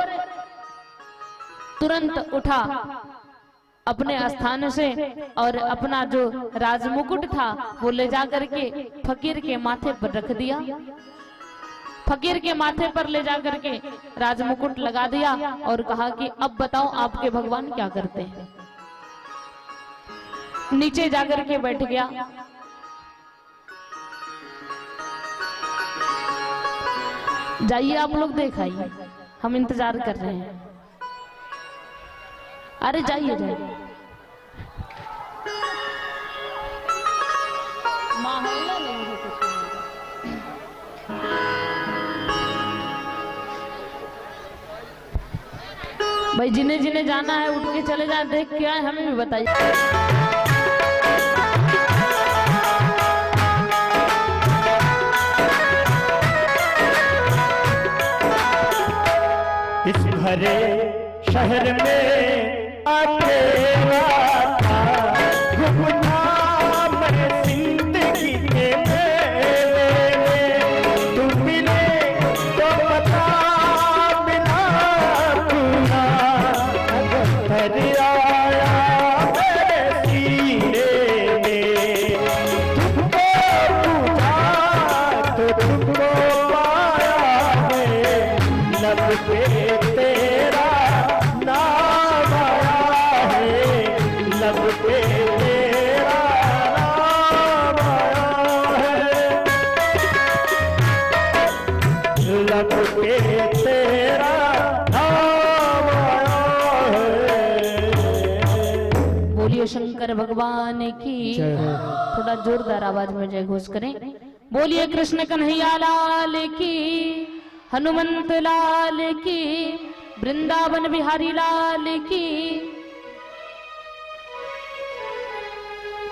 तुरंत उठा अपने स्थान से और अपना जो राजमुकुट था वो ले जा करके फकीर के माथे पर रख दिया। फकीर के माथे पर ले जा करके राजमुकुट लगा दिया और कहा कि अब बताओ आपके भगवान क्या करते हैं। नीचे जाकर के बैठ गया। जाइए आप लोग, देखाइए, हम इंतजार कर रहे हैं। अरे जाइए जाइए। माहौल नहीं है कुछ। भाई जिन्हें जिन्हें जाना है उठ के चले जाए, देख के आए, हमें भी बताइए। इस भरे शहर में अकेला था, घुमना मैं के तेरा नाम आया है, लब पे तेरा नाम आया है, लब पे तेरा नाम आया है। बोलिए शंकर भगवान की। थोड़ा जोरदार आवाज में जय घोष करें। बोलिए कृष्ण कन्हैया लाल की, हनुमंत लाल की, वृंदावन बिहारी लाल की।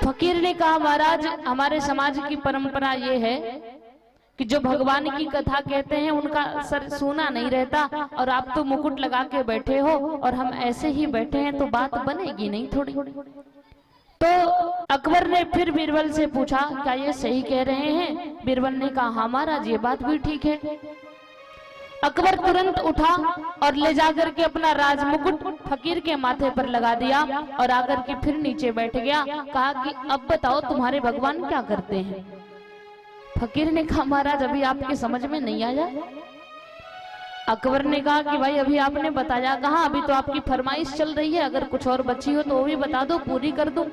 फकीर ने कहा महाराज हमारे समाज की परंपरा ये है कि जो भगवान की कथा कहते हैं उनका सर सूना नहीं रहता, और आप तो मुकुट लगा के बैठे हो और हम ऐसे ही बैठे हैं तो बात बनेगी नहीं थोड़ी। तो अकबर ने फिर बीरबल से पूछा क्या ये सही कह रहे हैं? बीरबल ने कहा हाँ महाराज ये बात भी ठीक है। अकबर तुरंत उठा और ले जाकर के अपना राज मुकुट फकीर के माथे पर लगा दिया और आकर के फिर नीचे बैठ गया। कहा कि अब बताओ तुम्हारे भगवान क्या करते हैं? फकीर ने कहा महाराज अभी आपके समझ में नहीं आया। अकबर ने कहा कि भाई अभी आपने बताया कहा, अभी तो आपकी फरमाइश चल रही है, अगर कुछ और बची हो तो वो भी बता दो, पूरी कर दो।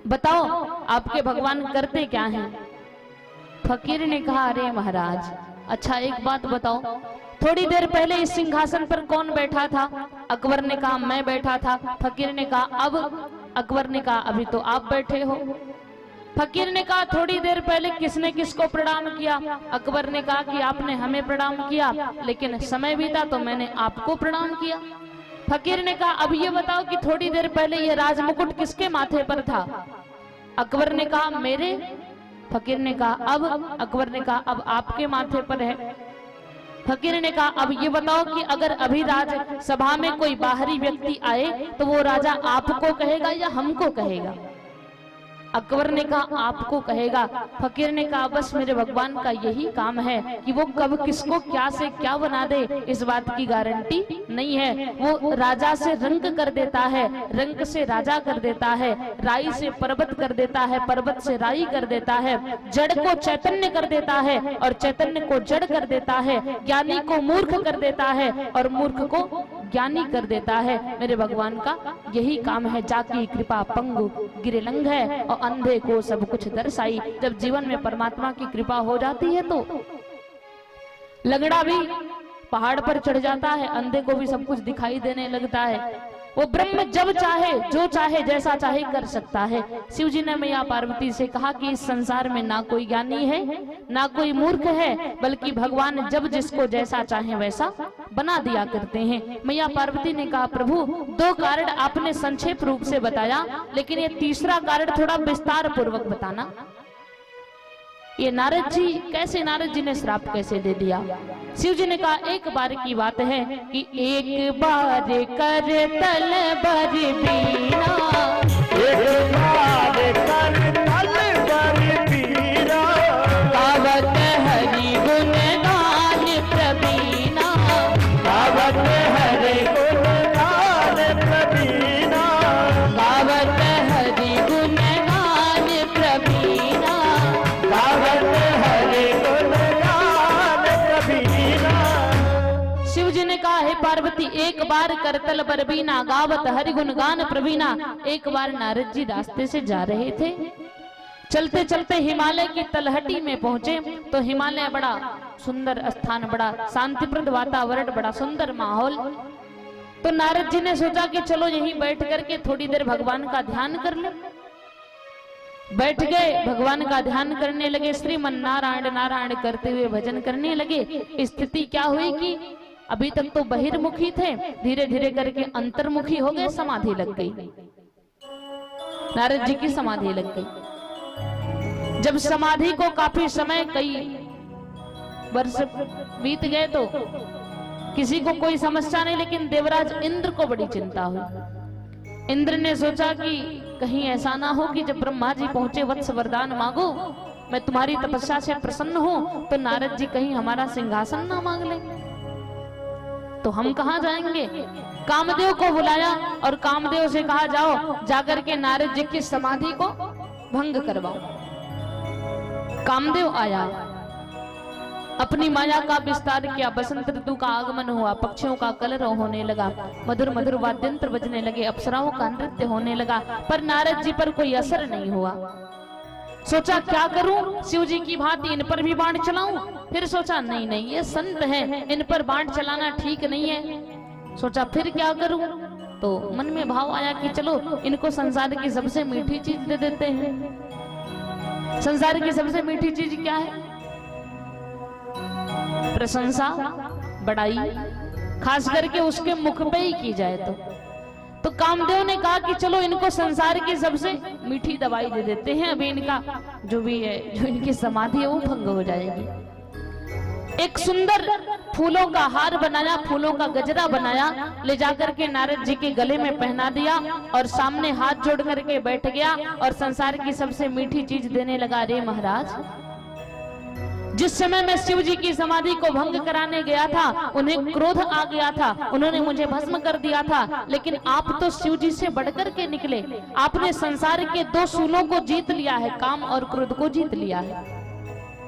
बताओ आपके भगवान करते क्या हैं? फकीर ने कहा अरे महाराज अच्छा एक बात बताओ, थोड़ी देर पहले इस सिंहासन पर कौन बैठा था? अकबर ने कहा मैं बैठा था। फकीर ने कहा अब? अकबर ने कहा अभी तो आप बैठे हो। फकीर ने कहा थोड़ी देर पहले किसने किसको प्रणाम किया? अकबर ने कहा कि आपने हमें प्रणाम किया, लेकिन समय बीता तो मैंने आपको प्रणाम किया। फकीर ने कहा अब ये बताओ कि थोड़ी देर पहले ये राजमुकुट किसके माथे पर था? अकबर ने कहा मेरे। फकीर ने कहा अब? अकबर ने कहा अब आपके माथे पर है। फकीर ने कहा अब ये बताओ कि अगर अभी राज सभा में कोई बाहरी व्यक्ति आए तो वो राजा आपको कहेगा या हमको कहेगा? अकबर ने कहा आपको कहेगा। फकीर ने कहा बस मेरे भगवान का यही काम है कि वो कब किसको क्या से क्या बना दे इस बात की गारंटी नहीं है। वो राजा से रंक कर देता है, रंक से राजा कर देता है, राई से पर्वत कर देता है, पर्वत से राई कर देता है, जड़ को चैतन्य कर देता है और चैतन्य को जड़ कर देता है, ज्ञानी को मूर्ख कर देता है और मूर्ख को ज्ञानी कर देता है। मेरे भगवान का यही काम है। जाकी कृपा पंगु गिरलंग है और अंधे को सब कुछ दर्शाई। जब जीवन में परमात्मा की कृपा हो जाती है तो लगड़ा भी पहाड़ पर चढ़ जाता है, अंधे को भी सब कुछ दिखाई देने लगता है। वो ब्रह्म जब चाहे जो चाहे जैसा चाहे कर सकता है। शिव जी ने मैया पार्वती से कहा कि इस संसार में ना कोई ज्ञानी है ना कोई मूर्ख है, बल्कि भगवान जब जिसको जैसा चाहे वैसा बना दिया करते हैं। मैया पार्वती ने कहा प्रभु दो कारण आपने संक्षेप रूप से बताया, लेकिन ये तीसरा कारण थोड़ा विस्तार पूर्वक बताना। ये नारद जी कैसे, नारद जी ने श्राप कैसे दे दिया? शिव जी ने कहा एक बार की बात है कि एक बार कर तल बर बीना, एक बार कर तल बर बीना, गावत हरि गुण गान प्रवीणा, गावत हरि गुण गान प्रवीणा, गावत हरि गुण गान प्रवीणा, गावत हरि गुण गान प्रवीणा। शिव जी ने कहा हे पार्वती एक बार करतल बर बीना, गावत हरि गुण गान प्रवीणा। एक बार नारद जी रास्ते से जा रहे थे, चलते चलते हिमालय की तलहटी में पहुंचे तो हिमालय बड़ा सुंदर स्थान, बड़ा शांतिप्रद वातावरण, बड़ा सुंदर माहौल। तो नारद जी ने सोचा कि चलो यहीं बैठ करके थोड़ी देर भगवान का ध्यान कर ले। बैठ गए, भगवान का ध्यान करने लगे, श्रीमन नारायण नारायण करते हुए भजन करने लगे। स्थिति क्या हुई कि अभी तक तो बहिर्मुखी थे, धीरे धीरे करके अंतर्मुखी हो गए, समाधि लग गई। नारद जी की समाधि लग गई। जब समाधि को काफी समय, कई वर्ष बीत गए तो किसी को कोई समस्या नहीं, लेकिन देवराज इंद्र को बड़ी चिंता हुई। इंद्र ने सोचा कि कहीं ऐसा ना हो कि जब ब्रह्मा जी पहुंचे वत्स वरदान मांगो, मैं तुम्हारी तपस्या से प्रसन्न हूं, तो नारद जी कहीं हमारा सिंहासन ना मांग ले तो हम कहां जाएंगे। कामदेव को बुलाया और कामदेव से कहा जाओ जाकर के नारद जी की समाधि को भंग करवाओ। कामदेव आया, अपनी माया का विस्तार किया। बसंत ऋतु का आगमन हुआ, पक्षियों का कलरव होने लगा, मधुर मधुर वाद्यंत्र बजने लगे, अप्सराओं का नृत्य होने लगा, पर नारद जी पर कोई असर नहीं हुआ। सोचा क्या करूं, शिव जी की भांति इन पर भी बाण चलाऊं। फिर सोचा नहीं नहीं, ये संत हैं, इन पर बाण चलाना ठीक नहीं है। सोचा फिर क्या करूं, तो मन में भाव आया कि चलो इनको संसार की सबसे मीठी चीज दे देते हैं। संसार की सबसे मीठी चीज क्या है? प्रशंसा, बड़ाई, खास करके उसके मुख पे ही की जाए तो कामदेव ने कहा कि चलो इनको संसार की सबसे मीठी दवाई दे देते हैं। अभी इनका जो भी है, जो इनकी समाधि है वो भंग हो जाएगी। एक सुंदर फूलों का हार बनाया, फूलों का गजरा बनाया, ले जाकर के नारद जी के गले में पहना दिया और सामने हाथ जोड़ करके बैठ गया और संसार की सबसे मीठी चीज देने लगा। रे महाराज, जिस समय मैं शिव जी की समाधि को भंग कराने गया था, उन्हें क्रोध आ गया था, उन्होंने मुझे भस्म कर दिया था, लेकिन आप तो शिव जी से बढ़कर के निकले। आपने संसार के दो सूलों को जीत लिया है, काम और क्रोध को जीत लिया है।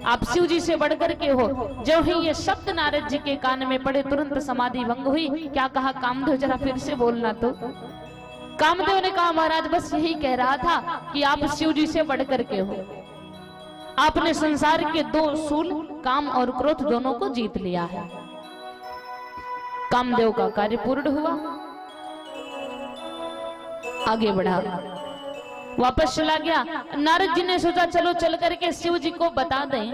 आप शिव जी से बढ़कर के हो। जो ही ये शब्द नारद जी के कान में पड़े, तुरंत समाधि भंग हुई। क्या कहा कामदेव, जरा फिर से बोलना। तो कामदेव ने कहा महाराज बस यही कह रहा था कि आप शिव जी से बढ़कर के हो। आपने संसार के दो सूल, काम और क्रोध, दोनों को जीत लिया है। कामदेव का कार्य पूर्ण हुआ, आगे बढ़ा, वापस चला गया। नारद जी ने सोचा चलो चल करके शिव जी को बता दें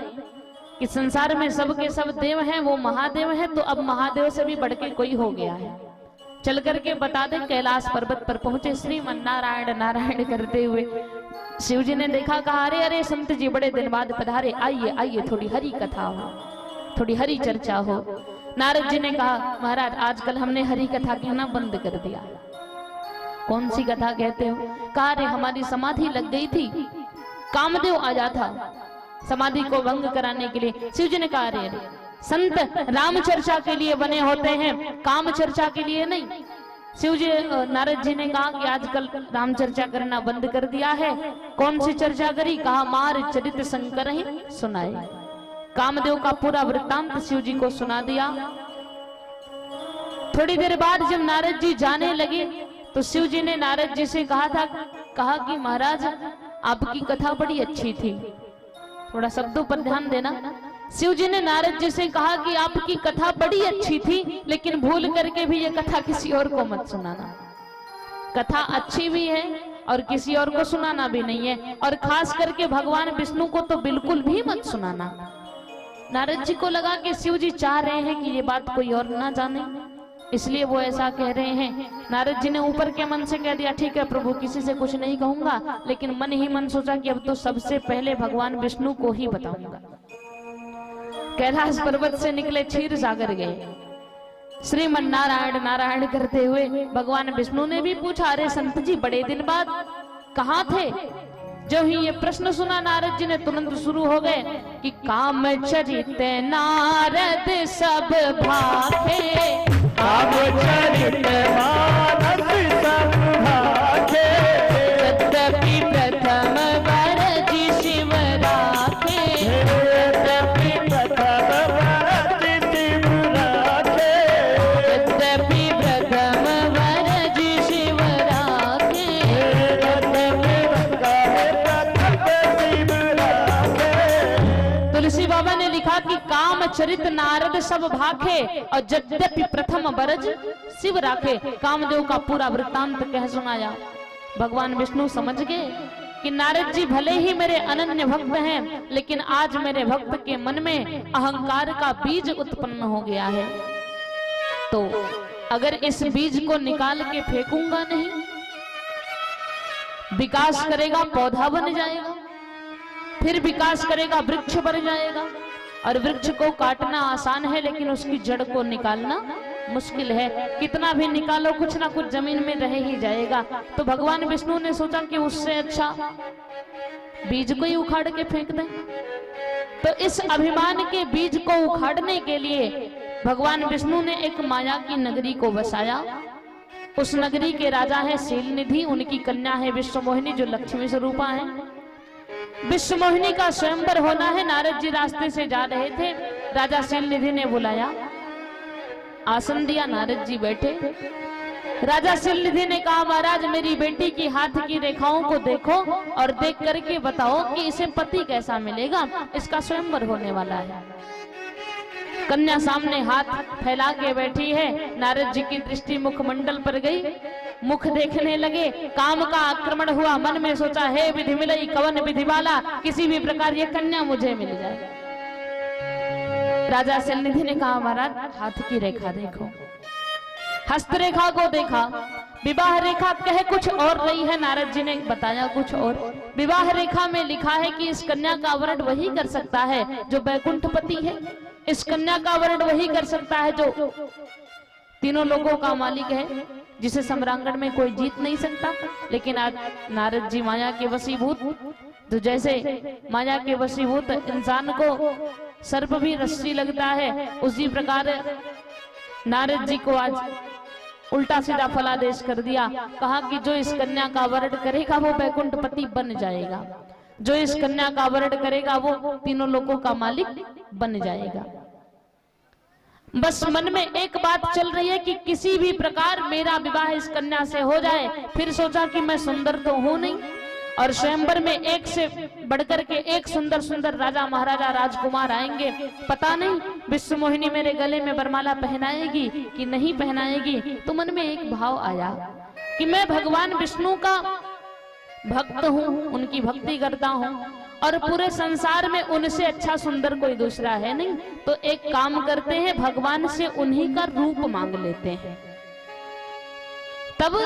कि संसार में सबके सब देव हैं, वो महादेव हैं, तो अब महादेव से भी बढ़ के कोई हो गया है। चल करके बता दें। कैलाश पर्वत पर पहुंचे, श्रीमन नारायण नारायण करते हुए शिव जी ने देखा, कहा अरे अरे संत जी बड़े दिन बाद पधारे, आइए आइए थोड़ी हरी कथा हो, थोड़ी हरी चर्चा हो। नारद जी ने कहा महाराज आजकल हमने हरी कथा कहना बंद कर दिया। कौन सी कथा कहते हो? कहा अरे हमारी समाधि लग गई थी, कामदेव आया था समाधि को भंग कराने के लिए। शिव जी ने कहा अरे अरे संत राम चर्चा के लिए बने होते हैं, काम चर्चा के लिए नहीं। शिव जी, नारद जी ने कहा कि आजकल राम चर्चा करना बंद कर दिया है। कौन सी चर्चा करी? कहा मार चरित शंकर ही सुनाए। कामदेव का पूरा वृत्तांत शिव जी को सुना दिया। थोड़ी देर बाद जब नारद जी जाने लगे तो शिव जी ने नारद जी से कहा कि महाराज आपकी कथा बड़ी अच्छी थी। थोड़ा शब्दों पर ध्यान देना। शिव जी ने नारद जी से कहा कि आपकी कथा बड़ी अच्छी थी, लेकिन भूल करके भी ये कथा किसी और को मत सुनाना। कथा अच्छी भी है और किसी और को सुनाना भी नहीं है, और खास करके भगवान विष्णु को तो बिल्कुल भी मत सुनाना। नारद जी को लगा कि शिव जी चाह रहे हैं कि ये बात कोई और ना जाने, इसलिए वो ऐसा कह रहे हैं। नारद जी ने ऊपर के मन से कह दिया ठीक है प्रभु, किसी से कुछ नहीं कहूंगा, लेकिन मन ही मन सोचा कि अब तो सबसे पहले भगवान विष्णु को ही बताऊंगा। कैलाश पर्वत से निकले, क्षीर सागर गए, श्रीमन नारायण नारायण करते हुए भगवान विष्णु ने भी पूछा अरे संत जी बड़े दिन बाद कहाँ थे? जो ही ये प्रश्न सुना नारद जी ने तुरंत शुरू हो गए कि काम चरित नारद सब भाखे, काम चरित मानस सब भाखे, यद्यपि प्रथम वरज शिव राखे, यद्यपि प्रथम वरज शिव राखे, यद्यपि प्रथम वरज शिव राखे। यद्यपि प्रथम शिव राखे। तुलसी बाबा ने लिखा कि काम चरित नारद सब भाखे और यद्यपि प्रथम वरज शिव राखे। कामदेव का पूरा वृत्तांत कह सुनाया। भगवान विष्णु समझ गए कि नारद जी भले ही मेरे अनन्य भक्त हैं, लेकिन आज मेरे भक्त के मन में अहंकार का बीज उत्पन्न हो गया है। तो अगर इस बीज को निकाल के फेंकूंगा नहीं, विकास करेगा, पौधा बन जाएगा, फिर विकास करेगा, वृक्ष बन जाएगा। और वृक्ष को काटना आसान है, लेकिन उसकी जड़ को निकालना मुश्किल है। कितना भी निकालो कुछ ना कुछ जमीन में रह ही जाएगा। तो भगवान विष्णु ने सोचा कि उससे अच्छा बीज को ही उखाड़ के फेंक दें। तो इस अभिमान के बीज को उखाड़ने के लिए भगवान विष्णु ने एक माया की नगरी को बसाया। उस नगरी के राजा है शीलनिधि, उनकी कन्या है विश्वमोहिनी जो लक्ष्मी स्वरूपा है। विश्वमोहिनी का स्वयंवर होना है। नारद जी रास्ते से जा रहे थे, राजा शीलनिधि ने बुलाया, आसन दिया, नारद जी बैठे। राजा शीलनिधि ने कहा, महाराज मेरी बेटी की हाथ की रेखाओं को देखो और देख करके बताओ कि इसे पति कैसा मिलेगा, इसका स्वयंवर होने वाला है। कन्या सामने हाथ फैला के बैठी है। नारद जी की दृष्टि मुखमंडल पर गई, मुख देखने लगे, काम का आक्रमण हुआ। मन में सोचा, हे विधि मिलई कवन विधि वाला, किसी भी प्रकार ये कन्या मुझे मिल जाए। राजा शीलनिधि ने कहा, महाराज हाथ की रेखा देखो। हस्तरेखा को देखा, विवाह रेखा कह कुछ और रही है, नारद जी ने बताया कुछ और। विवाह रेखा में लिखा है कि इस कन्या का वर्ण वही कर सकता है जो वैकुंठपति है, इस कन्या का वर्ण वही कर सकता है जो तीनों लोगों का मालिक है, जिसे सम्रांगण में कोई जीत नहीं सकता। लेकिन आज नारद जी माया के वशीभूत, तो जैसे माया के वशीभूत इंसान को सर्प भी रस्सी लगता है, उसी प्रकार नारद जी को आज उल्टा सीधा फलादेश कर दिया। कहा कि जो इस कन्या का वर्ण करेगा वो वैकुंठपति बन जाएगा, जो इस कन्या का वर्ण करेगा वो तीनों लोगों का मालिक बन जाएगा। बस मन में एक बात चल रही है कि किसी भी प्रकार मेरा विवाह इस कन्या से हो जाए। फिर सोचा कि मैं सुंदर तो हूं नहीं, और स्वयंवर में एक से बढ़कर के एक सुंदर सुंदर राजा महाराजा राजकुमार आएंगे, पता नहीं विश्व मोहिनी मेरे गले में वरमाला पहनाएगी कि नहीं पहनाएगी। तो मन में एक भाव आया कि मैं भगवान विष्णु का भक्त हूँ, उनकी भक्ति करता हूँ, और पूरे संसार में उनसे अच्छा सुंदर कोई दूसरा है नहीं। तो एक काम करते हैं, भगवान से उन्हीं का रूप मांग लेते हैं, तब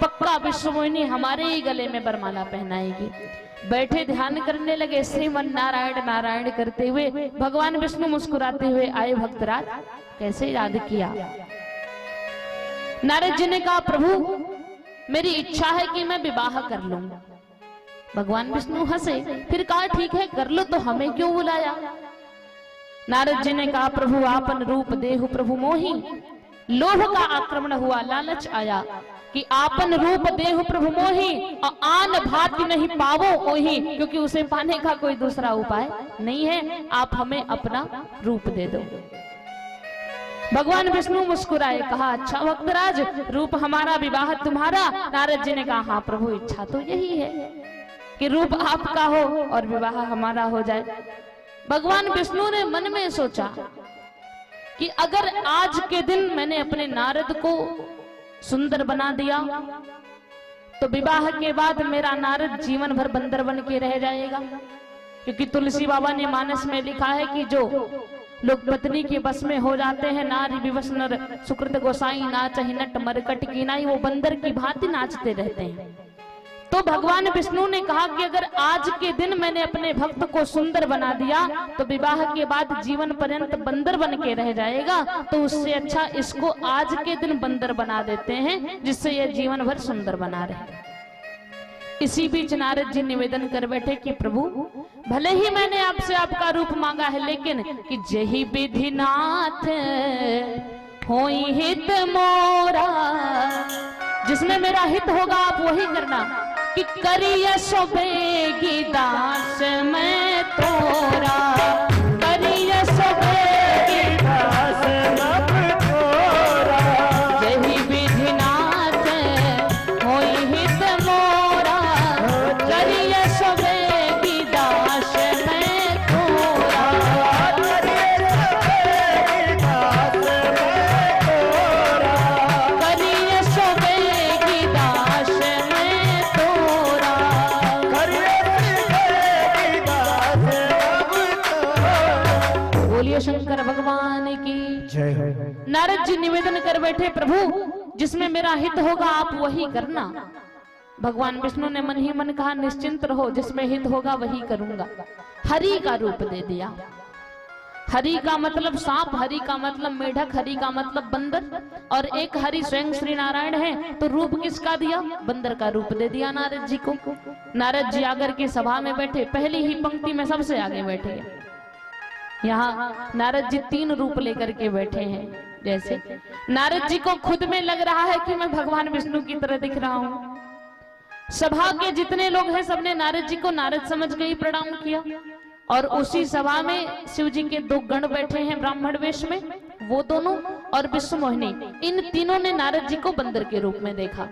पक्का विश्व मोहिनी हमारे ही गले में वरमाला पहनाएगी। बैठे ध्यान करने लगे, श्रीमन नारायण नारायण करते हुए। भगवान विष्णु मुस्कुराते हुए आए, भक्तराज कैसे याद किया। नारद जी ने कहा, प्रभु मेरी इच्छा है कि मैं विवाह कर लूं। भगवान विष्णु हंसे, फिर कहा ठीक है कर लो, तो हमें क्यों बुलाया। नारद जी ने कहा, प्रभु आपन रूप देहु प्रभु मोही, लोभ का आक्रमण हुआ, लालच आया कि आपन रूप देहु प्रभु मोही, और आन भाति नहीं पावो ओही, क्योंकि उसे पाने का कोई दूसरा उपाय नहीं है, आप हमें अपना रूप दे दो। भगवान विष्णु मुस्कुराए, कहा अच्छा भक्तराज, रूप हमारा विवाह तुम्हारा। नारद जी ने कहा, हाँ प्रभु इच्छा तो यही है कि रूप आपका हो और विवाह हमारा हो जाए। भगवान विष्णु ने मन में सोचा कि अगर आज के दिन मैंने अपने नारद को सुंदर बना दिया तो विवाह के बाद मेरा नारद जीवन भर बंदर बन के रह जाएगा। क्योंकि तुलसी बाबा ने मानस में लिखा है कि जो लोग पत्नी के बस में हो जाते हैं, नारी विवश नर सुकृत गोसाई नाचहि नट मरकट की नाई, वो बंदर की भांति नाचते रहते हैं। तो भगवान विष्णु ने कहा कि अगर आज के दिन मैंने अपने भक्त को सुंदर बना दिया तो विवाह के बाद जीवन पर्यंत बंदर बन के रह जाएगा, तो उससे अच्छा इसको आज के दिन बंदर बना देते हैं, जिससे यह जीवन भर सुंदर बना रहे। इसी बीच नारद जी निवेदन कर बैठे कि प्रभु भले ही मैंने आपसे आपका रूप मांगा है, लेकिन कि जही विधिनाथ होई हित मोरा, जिसमें मेरा हित होगा आप वही करना। कि करिय सोबेगी दास मैं तोरा, करिय सोबेगी दास मैं तोरा, जही विधिनाथ होई हित मोरा, करिय सोबेगी दास मैं तोरा, करिय सोबेगी दास मैं तोरा। बोलिए शंकर भगवान की जय हो। नारद जी निवेदन कर बैठे, प्रभु जिसमें मेरा हित होगा आप वही करना। भगवान विष्णु ने मन ही मन कहा, निश्चिंत रहो, जिसमें हित होगा वही करूंगा। हरि का रूप दे दिया। हरि का मतलब सांप, हरि का मतलब मेढक, हरि का मतलब बंदर, और एक हरि स्वयं श्री नारायण है। तो रूप किसका दिया? बंदर का रूप दे दिया नारद जी को। नारद जी आकर के सभा में बैठे, पहली ही पंक्ति में सबसे आगे बैठे। यहाँ नारद जी 3 रूप लेकर के बैठे हैं। जैसे नारद जी को खुद में लग रहा है कि मैं भगवान विष्णु की तरह दिख रहा हूँ। सभा के जितने लोग हैं सबने नारद जी को नारद समझ के ही प्रणाम किया। और उसी सभा में शिव जी के 2 गण बैठे हैं ब्राह्मण वेश में, वो दोनों और विश्व मोहिनी, इन तीनों ने नारद जी को बंदर के रूप में देखा।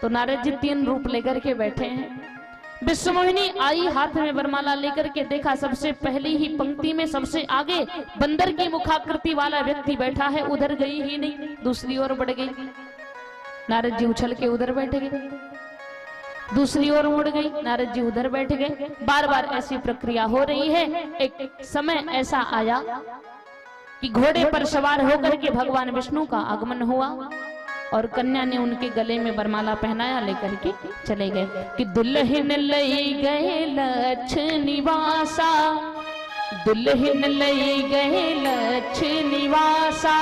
तो नारद जी 3 रूप लेकर के बैठे हैं। विश्व मोहिनी आई हाथ में वरमाला लेकर के, देखा सबसे पहली ही पंक्ति में सबसे आगे बंदर की मुखाकृति वाला व्यक्ति बैठा है, उधर गई ही नहीं, दूसरी ओर बढ़ गई। नारद जी उछल के उधर बैठ गए, दूसरी ओर मुड़ गई, नारद जी उधर बैठ गए। बार बार ऐसी प्रक्रिया हो रही है। एक समय ऐसा आया कि घोड़े पर सवार होकर के भगवान विष्णु का आगमन हुआ और कन्या ने उनके गले में वरमाला पहनाया, लेकर के चले गए कि दुल्हन लई गए लक्ष्य निवासा, दुल्हन लई गए लक्ष्य निवासा,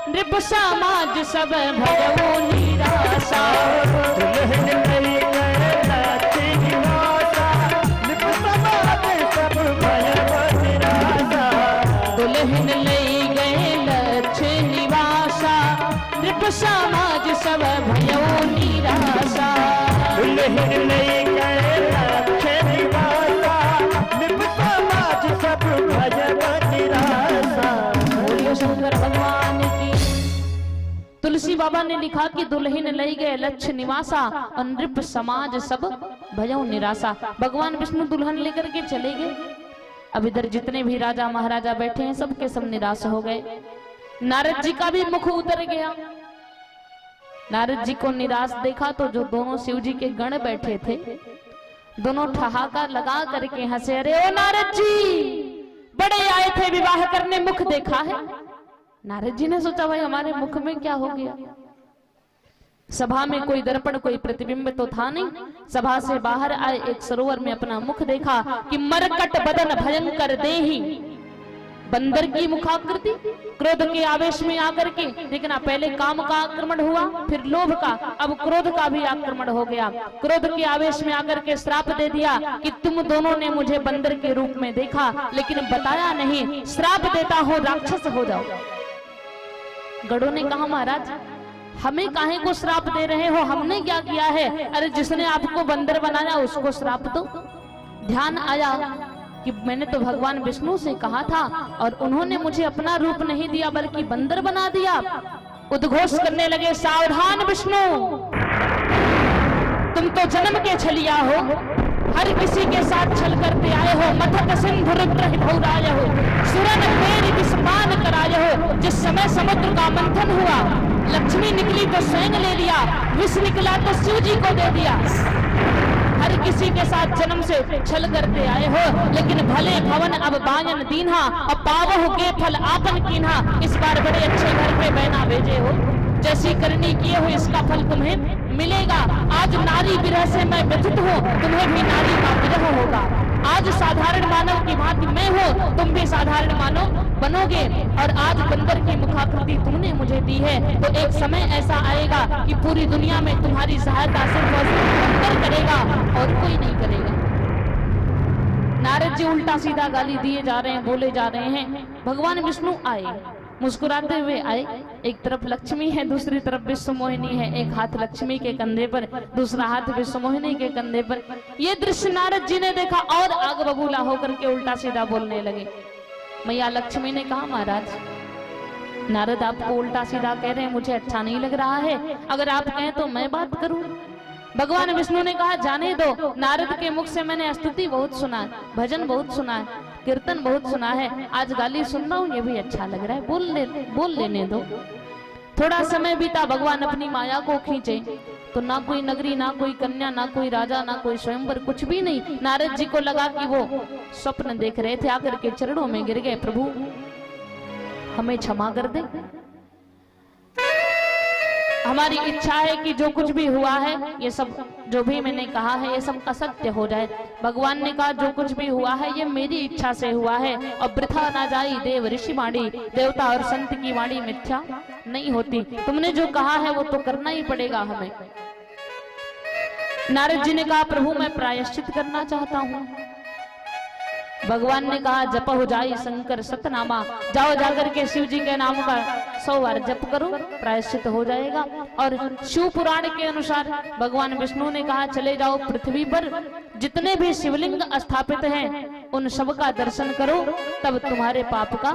नृप समाज सब भयो निराशा। दुल्हन लई गए लक्ष्य निवासा, नृप समाज सब भयो निराशा। दुल्हन लई गए लक्ष्य निवासा, नृप समाज सब भयो निराशा। दुल्हन लई गए लक्ष्य निवासा, नृप समाज सब भयो निराशा। बोलिए शंकर भगवान की। तुलसी बाबा ने लिखा कि दुल्हन लई गए लक्ष्य निवासा और नृप समाज सब भयो निराशा। भगवान विष्णु दुल्हन लेकर के चले गए। अब इधर जितने भी राजा महाराजा बैठे हैं सबके सब निराश हो गए। नारद जी का भी मुख उतर गया। नारद जी को निराश देखा तो जो दोनों शिव जी के गण बैठे थे, दोनों ठहाका लगा करके हंसे, अरे ओ नारद जी, बड़े आए थे विवाह करने, मुख देखा है। नारद जी ने सोचा भाई हमारे मुख में क्या हो गया। सभा में कोई दर्पण कोई प्रतिबिंब तो था नहीं। सभा से बाहर आए, एक सरोवर में अपना मुख देखा कि मरकट बदन भयंकर देही, बंदर की मुखाकृति, क्रोध के आवेश में आकर के, देखना पहले काम का आक्रमण हुआ, फिर लोभ का, अब क्रोध का भी आक्रमण हो गया। क्रोध के आवेश में आकर के श्राप दे दिया कि तुम दोनों ने मुझे बंदर के रूप में देखा लेकिन बताया नहीं, श्राप देता हो राक्षस हो जाओ। गढ़ों ने कहा महाराज हमें काहे को श्राप दे रहे हो, हमने क्या किया है? अरे जिसने आपको बंदर बनाया उसको श्राप दो। ध्यान आया कि मैंने तो भगवान विष्णु से कहा था और उन्होंने मुझे अपना रूप नहीं दिया बल्कि बंदर बना दिया। उद्घोष करने लगे, सावधान विष्णु, तुम तो जन्म के छलिया हो, हर किसी के साथ छल करते आए हो। मथक सिंधु रुद्र हिभौराय हो, सुरन फेर विषपान कराय हो। जिस समय समुद्र का मंथन हुआ, लक्ष्मी निकली तो स्वयं ले लिया, विष निकला तो शिव जी को दे दिया। हर किसी के साथ जन्म से छल करते आए हो, लेकिन भले भवन अब बायन दीन्हा, अब पावह के फल आपन कीन्हा। इस बार बड़े अच्छे घर पे बहना भेजे हो, जैसी करनी किए हो इसका फल तुम्हें मिलेगा। आज नारी विरह से मैं व्यथित हूँ, तुम्हें भी नारी का विरह होगा। आज साधारण मानव की भांति मैं हूँ, तुम भी साधारण मानव बनोगे। और आज बंदर की मुखाकृति तुमने मुझे दी है, तो एक समय ऐसा आएगा कि पूरी दुनिया में तुम्हारी सहायता सिर्फ और सिर्फ बंदर करेगा और कोई नहीं करेगा। नारद जी उल्टा सीधा गाली दिए जा रहे हैं, बोले जा रहे हैं। भगवान विष्णु आए, मुस्कुराते हुए आए। एक तरफ लक्ष्मी है, दूसरी तरफ विश्व मोहिनी है। एक हाथ लक्ष्मी के कंधे पर, दूसरा हाथ विश्व मोहिनी के कंधे पर। ये दृश्य नारद जी ने देखा और आग बबूला होकर के उल्टा सीधा बोलने लगे। मैया लक्ष्मी ने कहा महाराज नारद आपको उल्टा सीधा कह रहे हैं, मुझे अच्छा नहीं लग रहा है, अगर आप कहें तो मैं बात करूं। भगवान विष्णु ने कहा जाने दो, नारद के मुख से मैंने स्तुति बहुत सुना है, भजन बहुत सुना है, कीर्तन बहुत सुना है, आज गाली सुन रहा हूँ ये भी अच्छा लग रहा है, बोल लेने दो। थोड़ा समय बीता, भगवान अपनी माया को खींचे तो ना कोई नगरी, ना कोई कन्या, ना कोई राजा, ना कोई स्वयंवर, कुछ भी नहीं। नारद जी को लगा कि वो स्वप्न देख रहे थे, आकर के चरणों में गिर गए, प्रभु हमें क्षमा कर दे, हमारी इच्छा है कि जो कुछ भी हुआ है, ये सब जो भी मैंने कहा है ये सब असत्य हो जाए। भगवान ने कहा जो कुछ भी हुआ है ये मेरी इच्छा से हुआ है, और वृथा ना जाई देव ऋषि वाणी, देवता और संत की वाणी मिथ्या नहीं होती। तुमने जो कहा है वो तो करना ही पड़ेगा हमें। नारद जी ने कहा प्रभु मैं प्रायश्चित करना चाहता हूँ। भगवान ने कहा जप हो जाए शंकर सतनामा, जाओ जाकर के शिव जी के नाम का 100 बार जप करो, प्रायश्चित हो जाएगा। और शिव पुराण के अनुसार भगवान विष्णु ने कहा चले जाओ पृथ्वी पर जितने भी शिवलिंग स्थापित हैं उन सब का दर्शन करो, तब तुम्हारे पाप का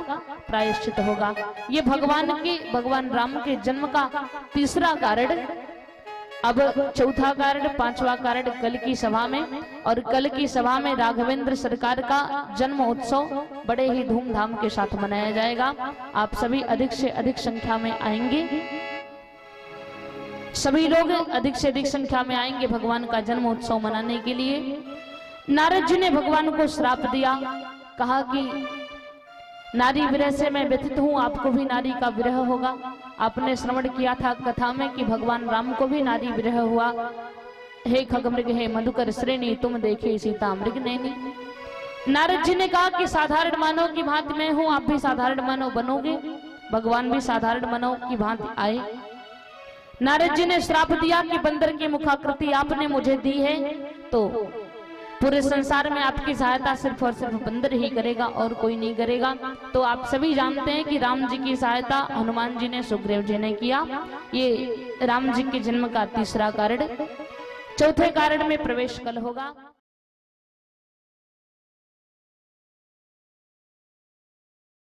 प्रायश्चित होगा। ये भगवान राम के जन्म का तीसरा कारण। अब चौथा कारण, पांचवा कारण कल की सभा में, और कल की सभा में राघवेंद्र सरकार का जन्म उत्सव बड़े ही धूमधाम के साथ मनाया जाएगा। आप सभी अधिक से अधिक संख्या में आएंगे, सभी लोग अधिक से अधिक संख्या में आएंगे भगवान का जन्म उत्सव मनाने के लिए। नारद जी ने भगवान को श्राप दिया, कहा कि नारी विरह से मैं व्यथित हूं, आपको भी नारी का विरह होगा। आपने श्रवण किया था कथा में कि भगवान राम को भी नारी विरह हुआ। हे खगमृग, हे मधुकर श्रेणी, तुम देखे सीता मृग नैनी। नारद जी ने कहा कि साधारण मानव की भांति मैं हूं, आप भी साधारण मानव बनोगे। भगवान भी साधारण मानव की भांति आए। नारद जी ने श्राप दिया कि बंदर की मुखाकृति आपने मुझे दी है, तो पूरे संसार में आपकी सहायता सिर्फ और सिर्फ बंदर ही करेगा और कोई नहीं करेगा। तो आप सभी जानते हैं कि राम जी की सहायता हनुमान जी ने, सुग्रीव जी ने किया। ये राम जी के जन्म का तीसरा कारण। चौथे कारण में प्रवेश कल होगा।